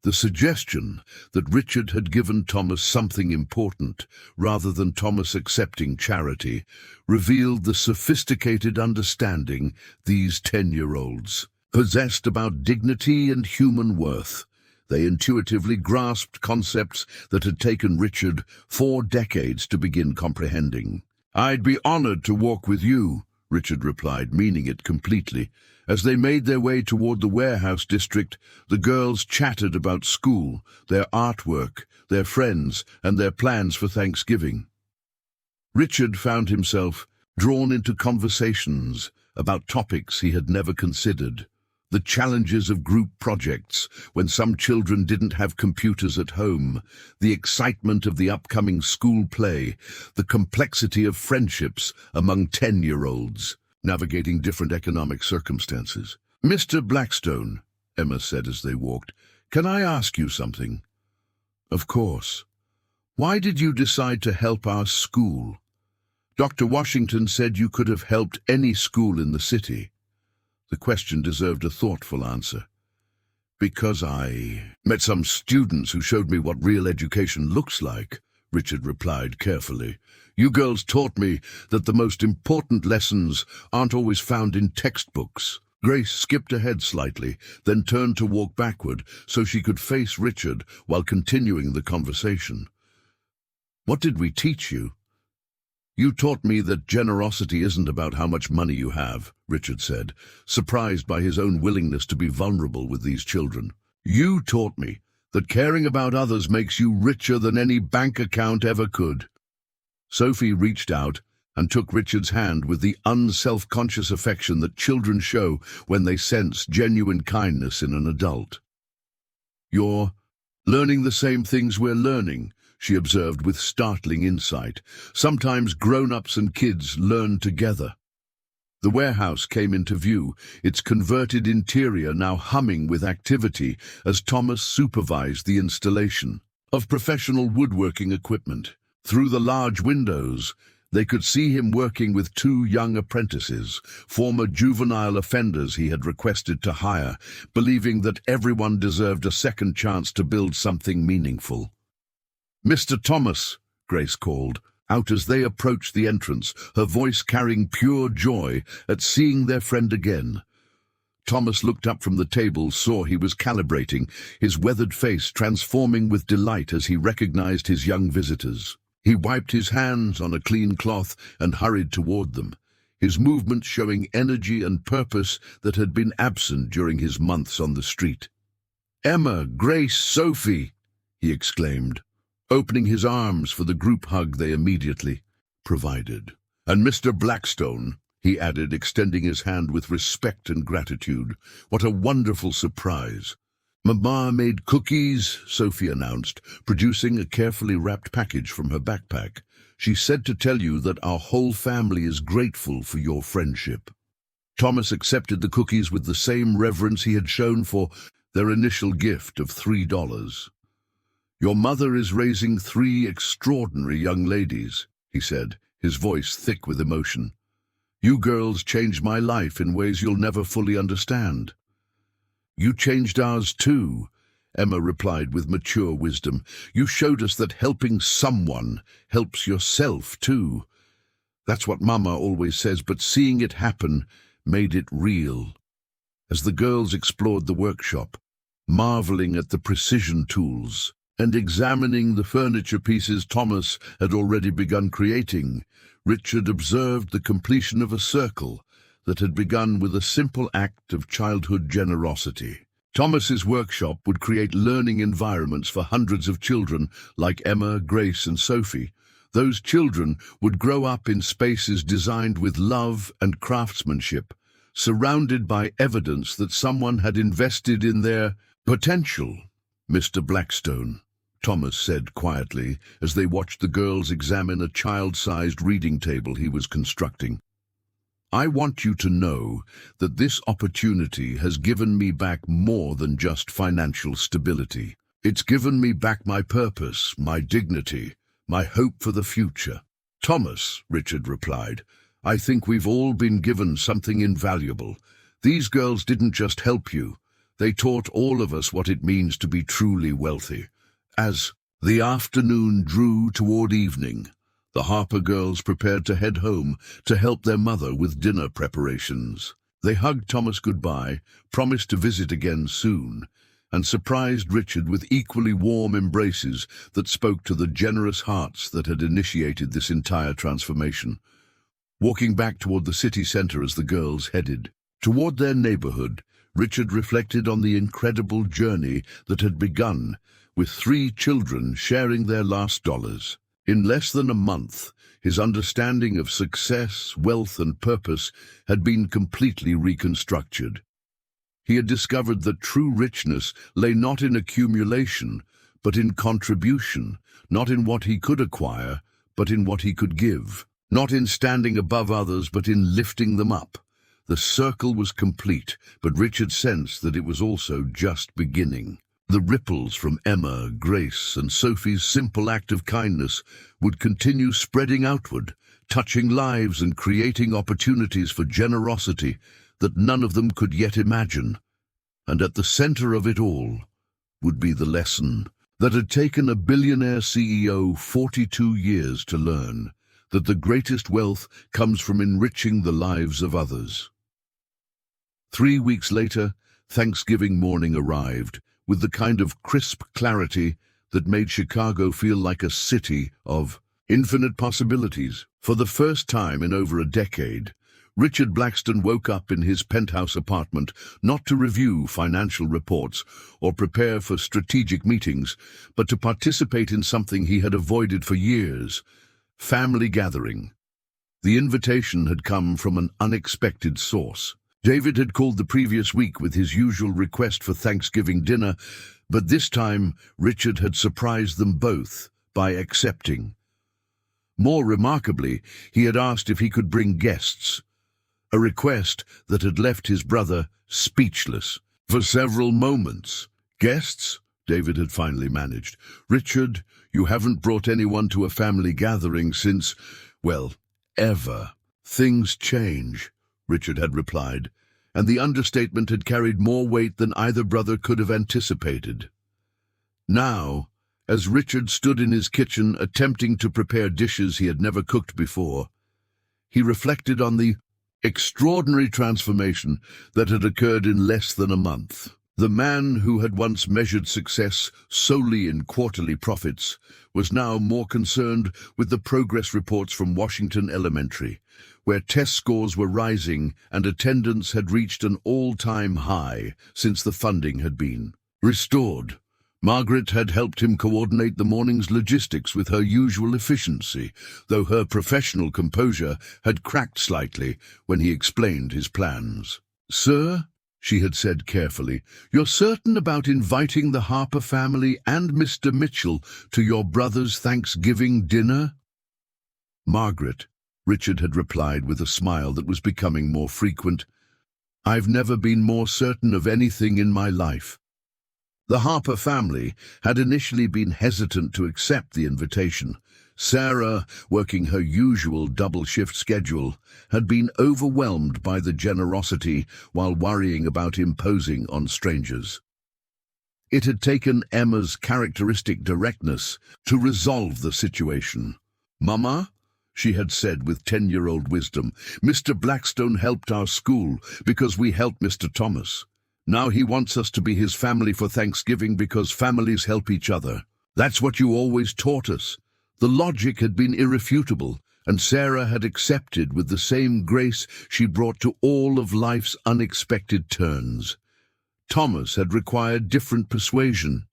[SPEAKER 1] The suggestion that Richard had given Thomas something important, rather than Thomas accepting charity, revealed the sophisticated understanding these 10-year-olds possessed about dignity and human worth. They intuitively grasped concepts that had taken Richard 4 decades to begin comprehending. "I'd be honored to walk with you," Richard replied, meaning it completely. As they made their way toward the warehouse district, the girls chatted about school, their artwork, their friends, and their plans for Thanksgiving. Richard found himself drawn into conversations about topics he had never considered. The challenges of group projects when some children didn't have computers at home, the excitement of the upcoming school play, the complexity of friendships among 10-year-olds, navigating different economic circumstances. "Mr. Blackstone," Emma said as they walked, "can I ask you something?" "Of course. Why did you decide to help our school? Dr. Washington said you could have helped any school in the city." The question deserved a thoughtful answer. "Because I met some students who showed me what real education looks like," Richard replied carefully. "You girls taught me that the most important lessons aren't always found in textbooks." Grace skipped ahead slightly, then turned to walk backward so she could face Richard while continuing the conversation. "What did we teach you?" "You taught me that generosity isn't about how much money you have," Richard said, surprised by his own willingness to be vulnerable with these children. "You taught me that caring about others makes you richer than any bank account ever could." Sophie reached out and took Richard's hand with the unself-conscious affection that children show when they sense genuine kindness in an adult. "You're learning the same things we're learning," she observed with startling insight. "Sometimes grown-ups and kids learn together." The warehouse came into view, its converted interior now humming with activity as Thomas supervised the installation of professional woodworking equipment. Through the large windows, they could see him working with 2 young apprentices, former juvenile offenders he had requested to hire, believing that everyone deserved a second chance to build something meaningful. "Mr. Thomas," Grace called, out as they approached the entrance, her voice carrying pure joy at seeing their friend again. Thomas looked up from the table, saw he was calibrating, his weathered face transforming with delight as he recognized his young visitors. He wiped his hands on a clean cloth and hurried toward them, his movements showing energy and purpose that had been absent during his months on the street. "Emma, Grace, Sophie!" he exclaimed, opening his arms for the group hug they immediately provided. "And Mr. Blackstone," he added, extending his hand with respect and gratitude. "What a wonderful surprise." "Mama made cookies," Sophie announced, producing a carefully wrapped package from her backpack. "She said to tell you that our whole family is grateful for your friendship." Thomas accepted the cookies with the same reverence he had shown for their initial gift of $3. "Your mother is raising 3 extraordinary young ladies," he said, his voice thick with emotion. "You girls changed my life in ways you'll never fully understand." "You changed ours too," Emma replied with mature wisdom. "You showed us that helping someone helps yourself too. That's what Mama always says, but seeing it happen made it real." As the girls explored the workshop, marveling at the precision tools and examining the furniture pieces Thomas had already begun creating, Richard observed the completion of a circle that had begun with a simple act of childhood generosity. Thomas's workshop would create learning environments for hundreds of children like Emma, Grace, and Sophie. Those children would grow up in spaces designed with love and craftsmanship, surrounded by evidence that someone had invested in their potential. "Mr. Blackstone," Thomas said quietly as they watched the girls examine a child-sized reading table he was constructing. "I want you to know that this opportunity has given me back more than just financial stability. It's given me back my purpose, my dignity, my hope for the future." "Thomas," Richard replied, "I think we've all been given something invaluable. These girls didn't just help you. They taught all of us what it means to be truly wealthy." As the afternoon drew toward evening, the Harper girls prepared to head home to help their mother with dinner preparations. They hugged Thomas goodbye, promised to visit again soon, and surprised Richard with equally warm embraces that spoke to the generous hearts that had initiated this entire transformation. Walking back toward the city center as the girls headed toward their neighborhood, Richard reflected on the incredible journey that had begun, with 3 children sharing their last dollars. In less than a month, his understanding of success, wealth, and purpose had been completely reconstructed. He had discovered that true richness lay not in accumulation, but in contribution, not in what he could acquire, but in what he could give, not in standing above others, but in lifting them up. The circle was complete, but Richard sensed that it was also just beginning. The ripples from Emma, Grace, and Sophie's simple act of kindness would continue spreading outward, touching lives and creating opportunities for generosity that none of them could yet imagine. And at the center of it all would be the lesson that had taken a billionaire CEO 42 years to learn, that the greatest wealth comes from enriching the lives of others. 3 weeks later, Thanksgiving morning arrived, with the kind of crisp clarity that made Chicago feel like a city of infinite possibilities. For the first time in over a decade, Richard Blackstone woke up in his penthouse apartment not to review financial reports or prepare for strategic meetings, but to participate in something he had avoided for years: family gathering. The invitation had come from an unexpected source. David had called the previous week with his usual request for Thanksgiving dinner, but this time Richard had surprised them both by accepting. More remarkably, he had asked if he could bring guests, a request that had left his brother speechless for several moments. "Guests?" David had finally managed. "Richard, you haven't brought anyone to a family gathering since, well, ever." "Things change," Richard had replied, and the understatement had carried more weight than either brother could have anticipated. Now, as Richard stood in his kitchen attempting to prepare dishes he had never cooked before, he reflected on the extraordinary transformation that had occurred in less than a month. The man who had once measured success solely in quarterly profits was now more concerned with the progress reports from Washington Elementary, where test scores were rising and attendance had reached an all-time high since the funding had been restored. Margaret had helped him coordinate the morning's logistics with her usual efficiency, though her professional composure had cracked slightly when he explained his plans. "Sir," she had said carefully, "you're certain about inviting the Harper family and Mr. Mitchell to your brother's Thanksgiving dinner?" "Margaret," Richard had replied with a smile that was becoming more frequent, "I've never been more certain of anything in my life." The Harper family had initially been hesitant to accept the invitation. Sarah, working her usual double-shift schedule, had been overwhelmed by the generosity while worrying about imposing on strangers. It had taken Emma's characteristic directness to resolve the situation. "Mama," she had said with 10-year-old wisdom, "Mr. Blackstone helped our school because we helped Mr. Thomas. Now he wants us to be his family for Thanksgiving because families help each other. That's what you always taught us." The logic had been irrefutable, and Sarah had accepted with the same grace she brought to all of life's unexpected turns. Thomas had required different persuasion.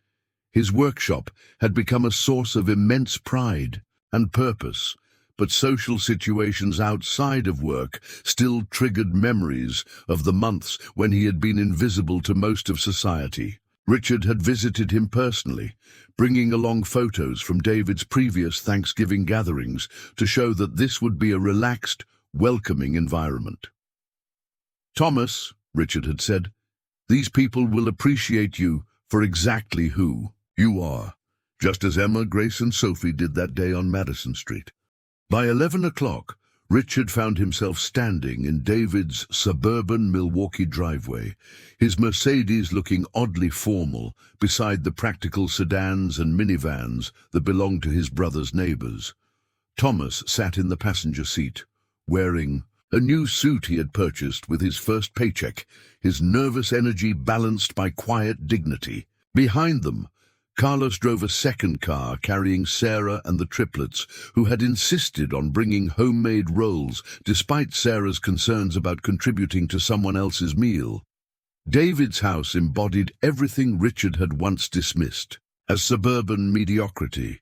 [SPEAKER 1] His workshop had become a source of immense pride and purpose, but social situations outside of work still triggered memories of the months when he had been invisible to most of society. Richard had visited him personally, bringing along photos from David's previous Thanksgiving gatherings to show that this would be a relaxed, welcoming environment. "Thomas," Richard had said, "these people will appreciate you for exactly who you are, just as Emma, Grace, and Sophie did that day on Madison Street." By 11 o'clock, Richard found himself standing in David's suburban Milwaukee driveway, his Mercedes looking oddly formal beside the practical sedans and minivans that belonged to his brother's neighbors. Thomas sat in the passenger seat, wearing a new suit he had purchased with his first paycheck, his nervous energy balanced by quiet dignity. Behind them, Carlos drove a second car carrying Sarah and the triplets, who had insisted on bringing homemade rolls despite Sarah's concerns about contributing to someone else's meal. David's house embodied everything Richard had once dismissed as suburban mediocrity.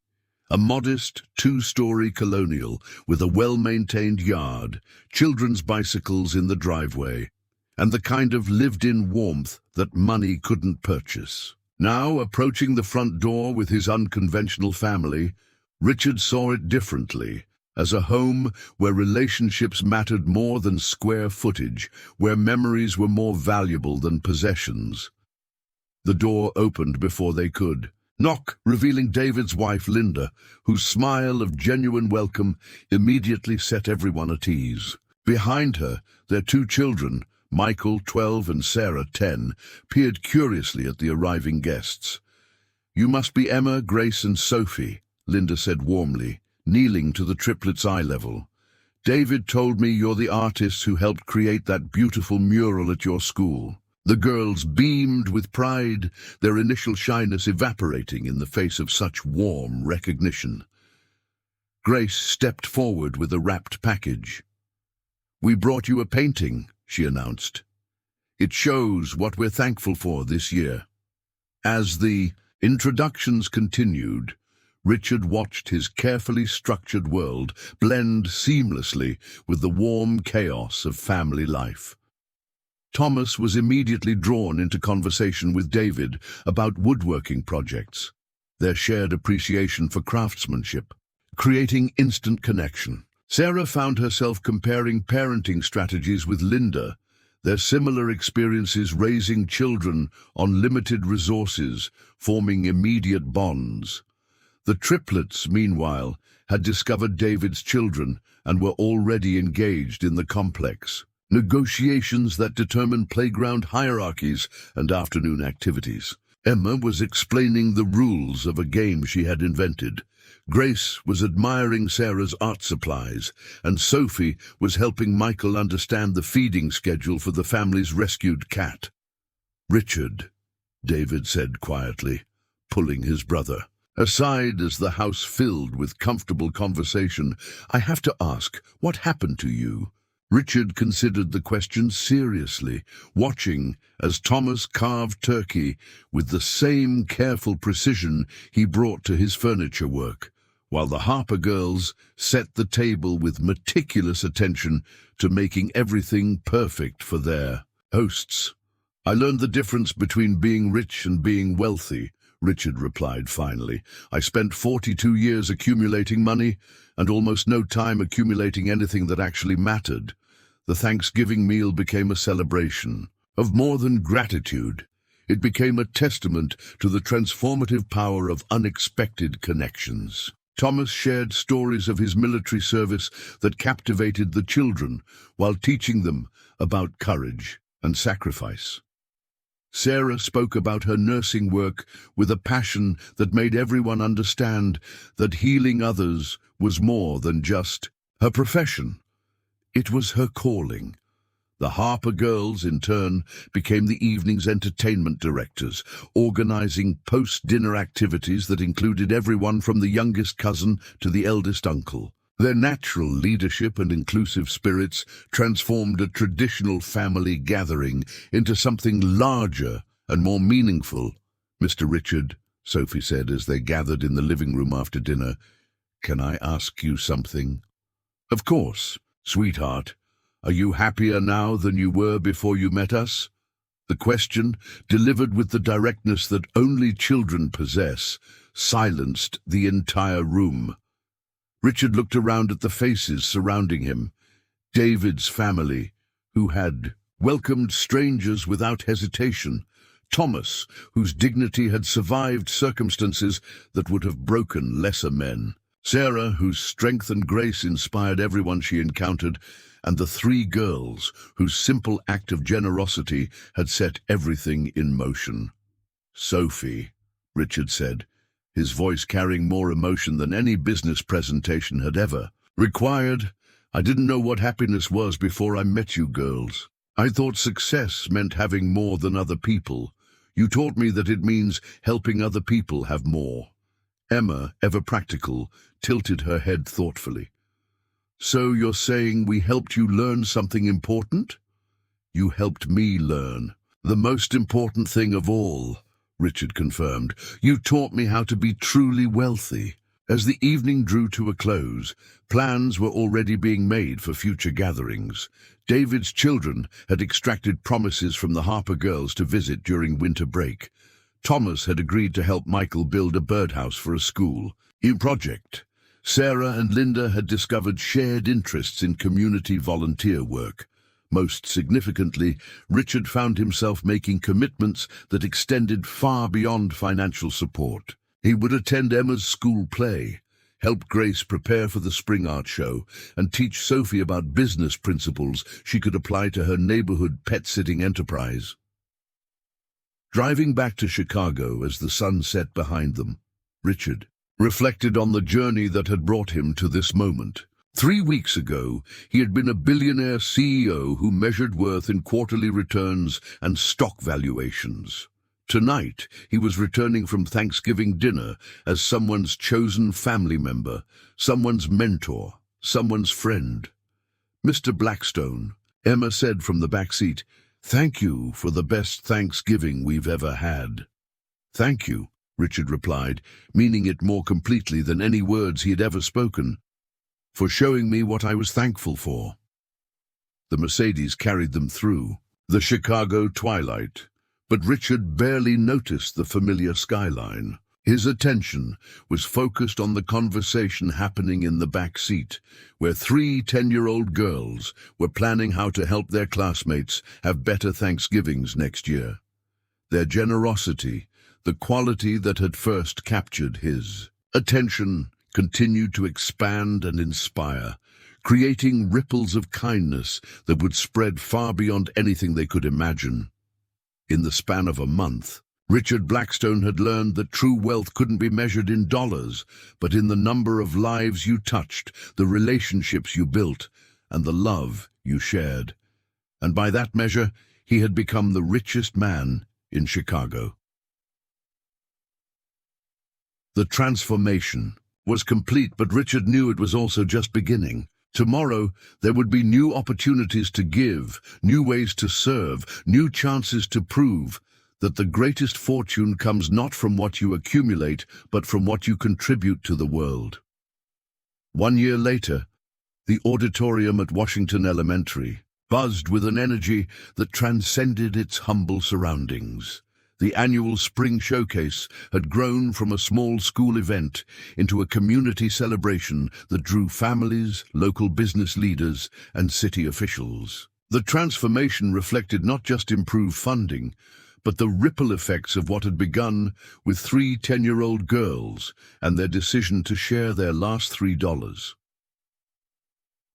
[SPEAKER 1] A modest, two-story colonial with a well-maintained yard, children's bicycles in the driveway, and the kind of lived-in warmth that money couldn't purchase. Now, approaching the front door with his unconventional family, Richard saw it differently, as a home where relationships mattered more than square footage, where memories were more valuable than possessions. The door opened before they could knock, revealing David's wife, Linda, whose smile of genuine welcome immediately set everyone at ease. Behind her, their two children, Michael, 12, and Sarah, 10, peered curiously at the arriving guests. "You must be Emma, Grace, and Sophie," Linda said warmly, kneeling to the triplets' eye level. "David told me you're the artists who helped create that beautiful mural at your school." The girls beamed with pride, their initial shyness evaporating in the face of such warm recognition. Grace stepped forward with a wrapped package. "We brought you a painting," she announced. "It shows what we're thankful for this year." As the introductions continued, Richard watched his carefully structured world blend seamlessly with the warm chaos of family life. Thomas was immediately drawn into conversation with David about woodworking projects, their shared appreciation for craftsmanship, creating instant connection. Sarah found herself comparing parenting strategies with Linda, their similar experiences raising children on limited resources, forming immediate bonds. The triplets, meanwhile, had discovered David's children and were already engaged in the complex negotiations that determine playground hierarchies and afternoon activities. Emma was explaining the rules of a game she had invented. Grace was admiring Sarah's art supplies, and Sophie was helping Michael understand the feeding schedule for the family's rescued cat. "Richard," David said quietly, pulling his brother aside as the house filled with comfortable conversation, "I have to ask, what happened to you?" Richard considered the question seriously, watching as Thomas carved turkey with the same careful precision he brought to his furniture work, while the Harper girls set the table with meticulous attention to making everything perfect for their hosts. "I learned the difference between being rich and being wealthy," Richard replied finally. "I spent 42 years accumulating money and almost no time accumulating anything that actually mattered. The Thanksgiving meal became a celebration of more than gratitude. It became a testament to the transformative power of unexpected connections." Thomas shared stories of his military service that captivated the children while teaching them about courage and sacrifice. Sarah spoke about her nursing work with a passion that made everyone understand that healing others was more than just her profession. It was her calling. The Harper girls, in turn, became the evening's entertainment directors, organizing post-dinner activities that included everyone from the youngest cousin to the eldest uncle. Their natural leadership and inclusive spirits transformed a traditional family gathering into something larger and more meaningful. "Mr. Richard," Sophie said as they gathered in the living room after dinner, "can I ask you something?" Of course, sweetheart. Are you happier now than you were before you met us? The question, delivered with the directness that only children possess, silenced the entire room. Richard looked around at the faces surrounding him. David's family, who had welcomed strangers without hesitation. Thomas, whose dignity had survived circumstances that would have broken lesser men. Sarah, whose strength and grace inspired everyone she encountered, and the three girls, whose simple act of generosity had set everything in motion. Sophie, Richard said, his voice carrying more emotion than any business presentation had ever required. I didn't know what happiness was before I met you girls. I thought success meant having more than other people. You taught me that it means helping other people have more. Emma, ever practical, tilted her head thoughtfully. So you're saying we helped you learn something important? You helped me learn. The most important thing of all, Richard confirmed. You taught me how to be truly wealthy. As the evening drew to a close, plans were already being made for future gatherings. David's children had extracted promises from the Harper girls to visit during winter break. Thomas had agreed to help Michael build a birdhouse for a school. In project, Sarah and Linda had discovered shared interests in community volunteer work. Most significantly, Richard found himself making commitments that extended far beyond financial support. He would attend Emma's school play, help Grace prepare for the spring art show, and teach Sophie about business principles she could apply to her neighborhood pet-sitting enterprise. Driving back to Chicago as the sun set behind them, Richard reflected on the journey that had brought him to this moment. 3 weeks ago, he had been a billionaire CEO who measured worth in quarterly returns and stock valuations. Tonight, he was returning from Thanksgiving dinner as someone's chosen family member, someone's mentor, someone's friend. Mr. Blackstone, Emma said from the back seat, "Thank you for the best Thanksgiving we've ever had." "Thank you," Richard replied, meaning it more completely than any words he had ever spoken, "for showing me what I was thankful for." The Mercedes carried them through the Chicago twilight, but Richard barely noticed the familiar skyline. His attention was focused on the conversation happening in the back seat, where 3 10-year-old girls were planning how to help their classmates have better Thanksgivings next year. Their generosity, the quality that had first captured his attention, continued to expand and inspire, creating ripples of kindness that would spread far beyond anything they could imagine. In the span of a month, Richard Blackstone had learned that true wealth couldn't be measured in dollars, but in the number of lives you touched, the relationships you built, and the love you shared. And by that measure, he had become the richest man in Chicago. The transformation was complete, but Richard knew it was also just beginning. Tomorrow, there would be new opportunities to give, new ways to serve, new chances to prove that the greatest fortune comes not from what you accumulate, but from what you contribute to the world. 1 year later, the auditorium at Washington Elementary buzzed with an energy that transcended its humble surroundings. The annual spring showcase had grown from a small school event into a community celebration that drew families, local business leaders, and city officials. The transformation reflected not just improved funding, but the ripple effects of what had begun with 3 10-year-old girls and their decision to share their last $3.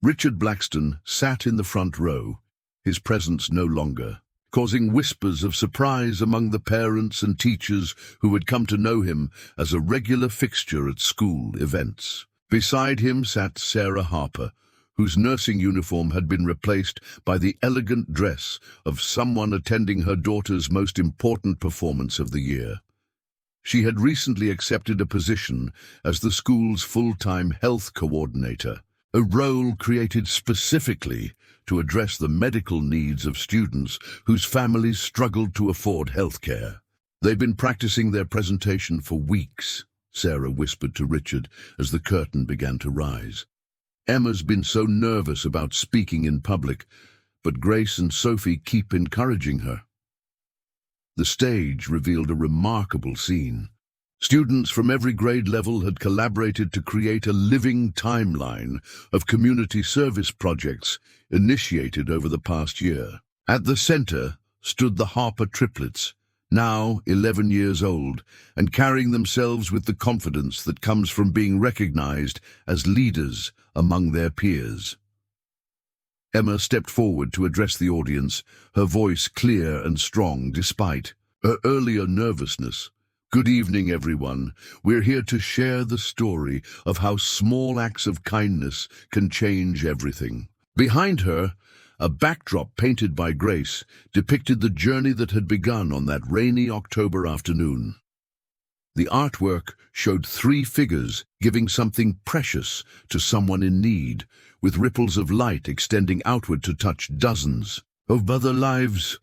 [SPEAKER 1] Richard Blackstone sat in the front row, his presence no longer, causing whispers of surprise among the parents and teachers who had come to know him as a regular fixture at school events. Beside him sat Sarah Harper, whose nursing uniform had been replaced by the elegant dress of someone attending her daughter's most important performance of the year. She had recently accepted a position as the school's full-time health coordinator, a role created specifically to address the medical needs of students whose families struggled to afford health care. "They've been practicing their presentation for weeks," Sarah whispered to Richard as the curtain began to rise. Emma's been so nervous about speaking in public, but Grace and Sophie keep encouraging her. The stage revealed a remarkable scene. Students from every grade level had collaborated to create a living timeline of community service projects initiated over the past year. At the center stood the Harper triplets, now 11 years old, and carrying themselves with the confidence that comes from being recognized as leaders among their peers. Emma stepped forward to address the audience, her voice clear and strong despite her earlier nervousness. "Good evening, everyone. We're here to share the story of how small acts of kindness can change everything." Behind her, a backdrop painted by Grace depicted the journey that had begun on that rainy October afternoon. The artwork showed three figures giving something precious to someone in need, with ripples of light extending outward to touch dozens of other lives.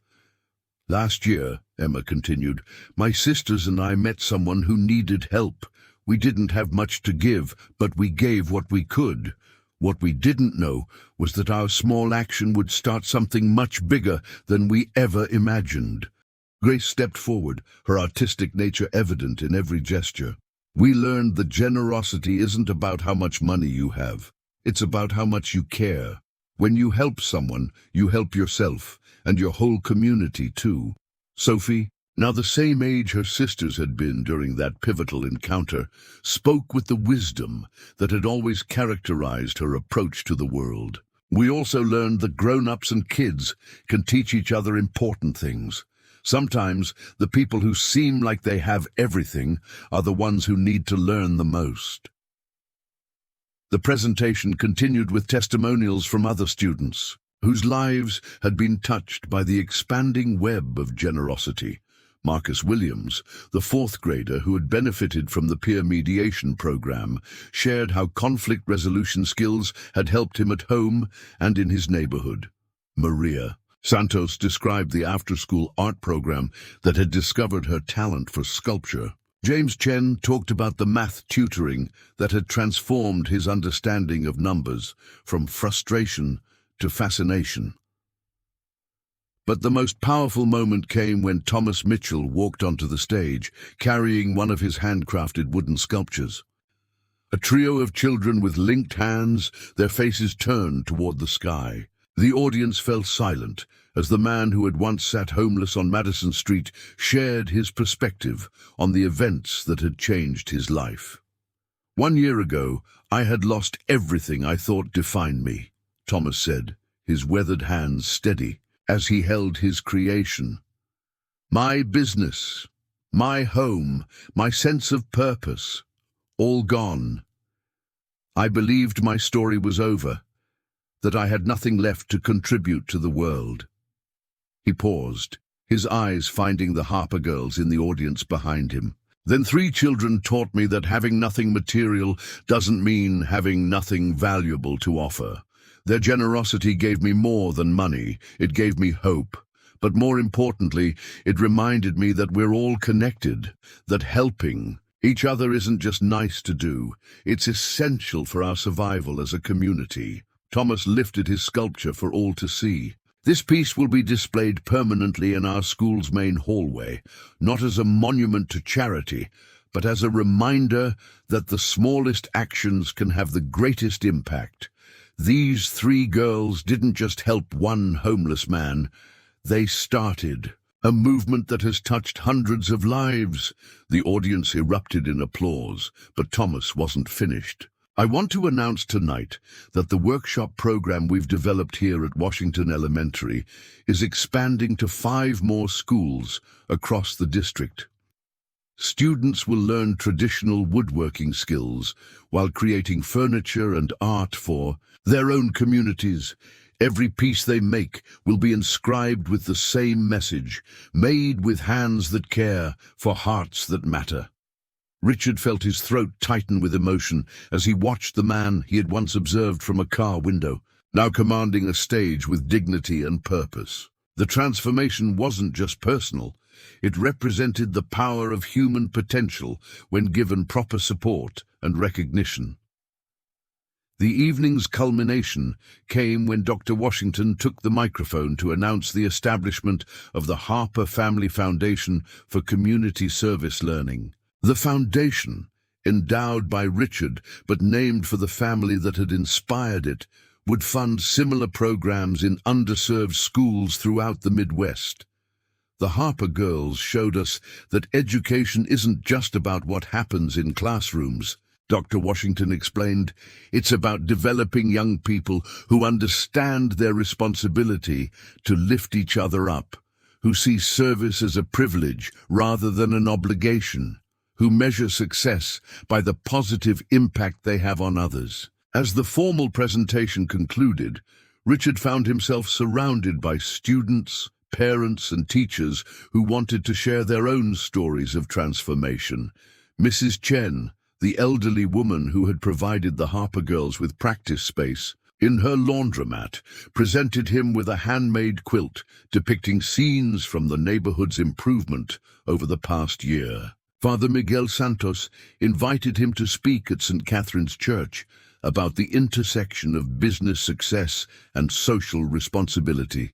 [SPEAKER 1] "Last year," Emma continued, "my sisters and I met someone who needed help. We didn't have much to give, but we gave what we could. What we didn't know was that our small action would start something much bigger than we ever imagined." Grace stepped forward, her artistic nature evident in every gesture. "We learned that generosity isn't about how much money you have. It's about how much you care. When you help someone, you help yourself, and your whole community too." Sophie, now the same age her sisters had been during that pivotal encounter, spoke with the wisdom that had always characterized her approach to the world. "We also learned that grown-ups and kids can teach each other important things. Sometimes the people who seem like they have everything are the ones who need to learn the most." The presentation continued with testimonials from other students, whose lives had been touched by the expanding web of generosity. Marcus Williams, the fourth grader who had benefited from the peer mediation program, shared how conflict resolution skills had helped him at home and in his neighborhood. Maria Santos described the after-school art program that had discovered her talent for sculpture. James Chen talked about the math tutoring that had transformed his understanding of numbers from frustration to fascination. But the most powerful moment came when Thomas Mitchell walked onto the stage, carrying one of his handcrafted wooden sculptures. A trio of children with linked hands, their faces turned toward the sky. The audience fell silent as the man who had once sat homeless on Madison Street shared his perspective on the events that had changed his life. "1 year ago, I had lost everything I thought defined me," Thomas said, his weathered hands steady as he held his creation. "My business, my home, my sense of purpose, all gone. I believed my story was over, that I had nothing left to contribute to the world." He paused, his eyes finding the Harper girls in the audience behind him. "Then 3 children taught me that having nothing material doesn't mean having nothing valuable to offer. Their generosity gave me more than money. It gave me hope. But more importantly, it reminded me that we're all connected, that helping each other isn't just nice to do, it's essential for our survival as a community." Thomas lifted his sculpture for all to see. "This piece will be displayed permanently in our school's main hallway, not as a monument to charity, but as a reminder that the smallest actions can have the greatest impact. These 3 girls didn't just help one homeless man, they started a movement that has touched hundreds of lives." The audience erupted in applause, but Thomas wasn't finished. "I want to announce tonight that the workshop program we've developed here at Washington Elementary is expanding to 5 more schools across the district. Students will learn traditional woodworking skills while creating furniture and art for their own communities. Every piece they make will be inscribed with the same message, made with hands that care for hearts that matter." Richard felt his throat tighten with emotion as he watched the man he had once observed from a car window, now commanding a stage with dignity and purpose. The transformation wasn't just personal, it represented the power of human potential when given proper support and recognition. The evening's culmination came when Dr. Washington took the microphone to announce the establishment of the Harper Family Foundation for Community Service Learning. The foundation, endowed by Richard but named for the family that had inspired it, would fund similar programs in underserved schools throughout the Midwest. The Harper girls showed us that education isn't just about what happens in classrooms. Dr. Washington explained, it's about developing young people who understand their responsibility to lift each other up, who see service as a privilege rather than an obligation, who measure success by the positive impact they have on others. As the formal presentation concluded, Richard found himself surrounded by students, parents, and teachers who wanted to share their own stories of transformation. Mrs. Chen, the elderly woman who had provided the Harper girls with practice space, in her laundromat, presented him with a handmade quilt depicting scenes from the neighborhood's improvement over the past year. Father Miguel Santos invited him to speak at St. Catherine's Church about the intersection of business success and social responsibility.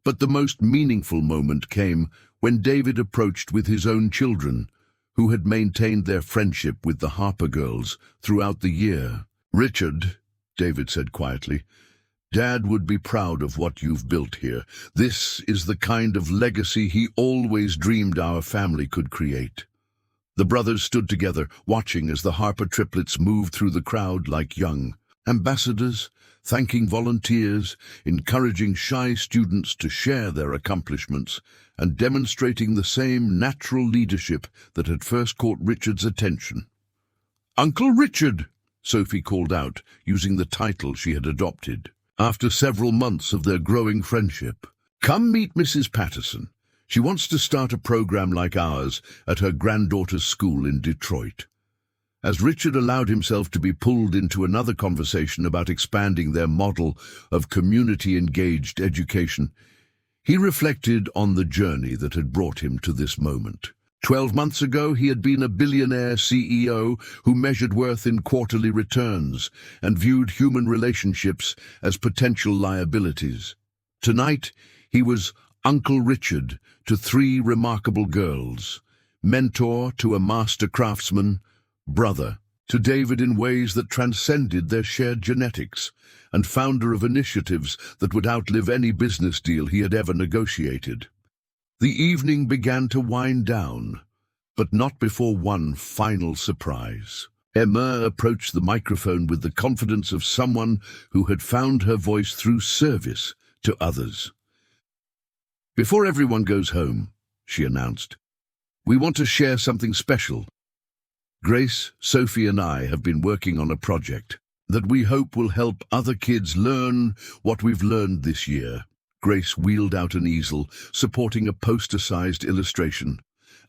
[SPEAKER 1] But the most meaningful moment came when David approached with his own children, who had maintained their friendship with the Harper girls throughout the year. "Richard," David said quietly, "Dad would be proud of what you've built here. This is the kind of legacy he always dreamed our family could create." The brothers stood together, watching as the Harper triplets moved through the crowd like young ambassadors, thanking volunteers, encouraging shy students to share their accomplishments, and demonstrating the same natural leadership that had first caught Richard's attention. "Uncle Richard," Sophie called out, using the title she had adopted. After several months of their growing friendship, "Come meet Mrs. Patterson. She wants to start a program like ours at her granddaughter's school in Detroit." As Richard allowed himself to be pulled into another conversation about expanding their model of community-engaged education, he reflected on the journey that had brought him to this moment. 12 months ago, he had been a billionaire CEO who measured worth in quarterly returns and viewed human relationships as potential liabilities. Tonight, he was Uncle Richard to 3 remarkable girls, mentor to a master craftsman, brother to David in ways that transcended their shared genetics, and founder of initiatives that would outlive any business deal he had ever negotiated. The evening began to wind down, but not before one final surprise. Emma approached the microphone with the confidence of someone who had found her voice through service to others. "Before everyone goes home," she announced, "we want to share something special. Grace, Sophie, and I have been working on a project that we hope will help other kids learn what we've learned this year." Grace wheeled out an easel supporting a poster-sized illustration,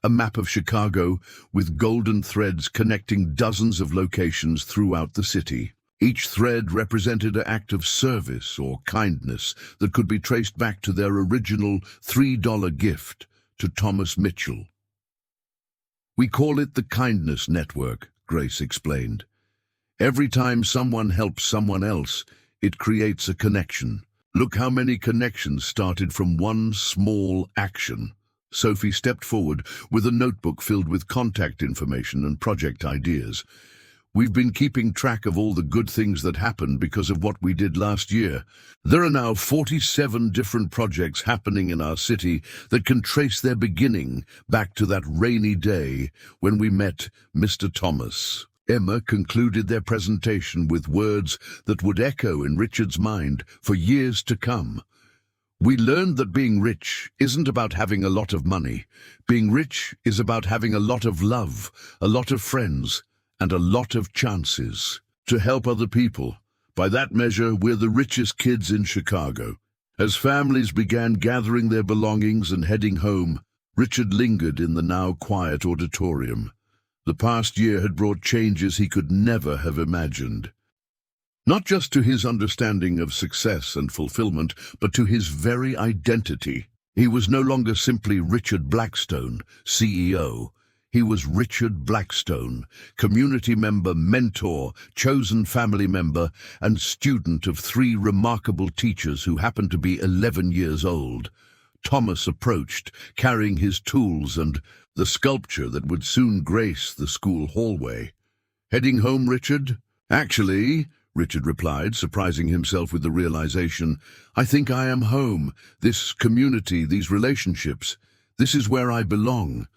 [SPEAKER 1] a map of Chicago with golden threads connecting dozens of locations throughout the city. Each thread represented an act of service or kindness that could be traced back to their original $3 gift to Thomas Mitchell. "We call it the Kindness Network," Grace explained. "Every time someone helps someone else, it creates a connection. Look how many connections started from one small action." Sophie stepped forward with a notebook filled with contact information and project ideas. "We've been keeping track of all the good things that happened because of what we did last year. There are now 47 different projects happening in our city that can trace their beginning back to that rainy day when we met Mr. Thomas." Emma concluded their presentation with words that would echo in Richard's mind for years to come. "We learned that being rich isn't about having a lot of money. Being rich is about having a lot of love, a lot of friends, and a lot of chances to help other people. By that measure, we're the richest kids in Chicago." As families began gathering their belongings and heading home, Richard lingered in the now quiet auditorium. The past year had brought changes he could never have imagined. Not just to his understanding of success and fulfillment, but to his very identity. He was no longer simply Richard Blackstone, CEO. He was Richard Blackstone, community member, mentor, chosen family member, and student of three remarkable teachers who happened to be 11 years old. Thomas approached, carrying his tools and the sculpture that would soon grace the school hallway. "Heading home, Richard?" "Actually," Richard replied, surprising himself with the realization, "I think I am home. This community, these relationships, this is where I belong."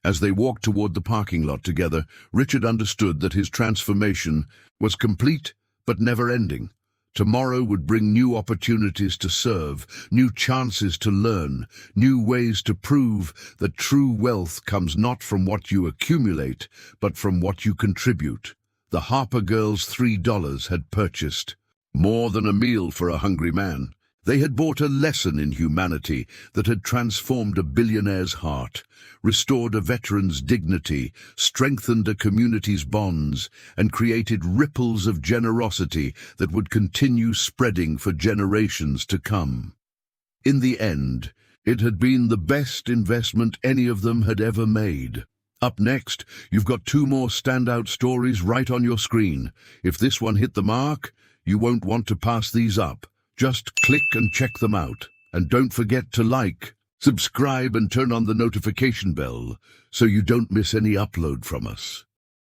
[SPEAKER 1] As they walked toward the parking lot together, Richard understood that his transformation was complete but never-ending. Tomorrow would bring new opportunities to serve, new chances to learn, new ways to prove that true wealth comes not from what you accumulate, but from what you contribute. The Harper girls' $3 had purchased more than a meal for a hungry man. They had bought a lesson in humanity that had transformed a billionaire's heart, restored a veteran's dignity, strengthened a community's bonds, and created ripples of generosity that would continue spreading for generations to come. In the end, it had been the best investment any of them had ever made. Up next, you've got two more standout stories right on your screen. If this one hit the mark, you won't want to pass these up. Just click and check them out. And don't forget to like, subscribe, and turn on the notification bell so you don't miss any upload from us.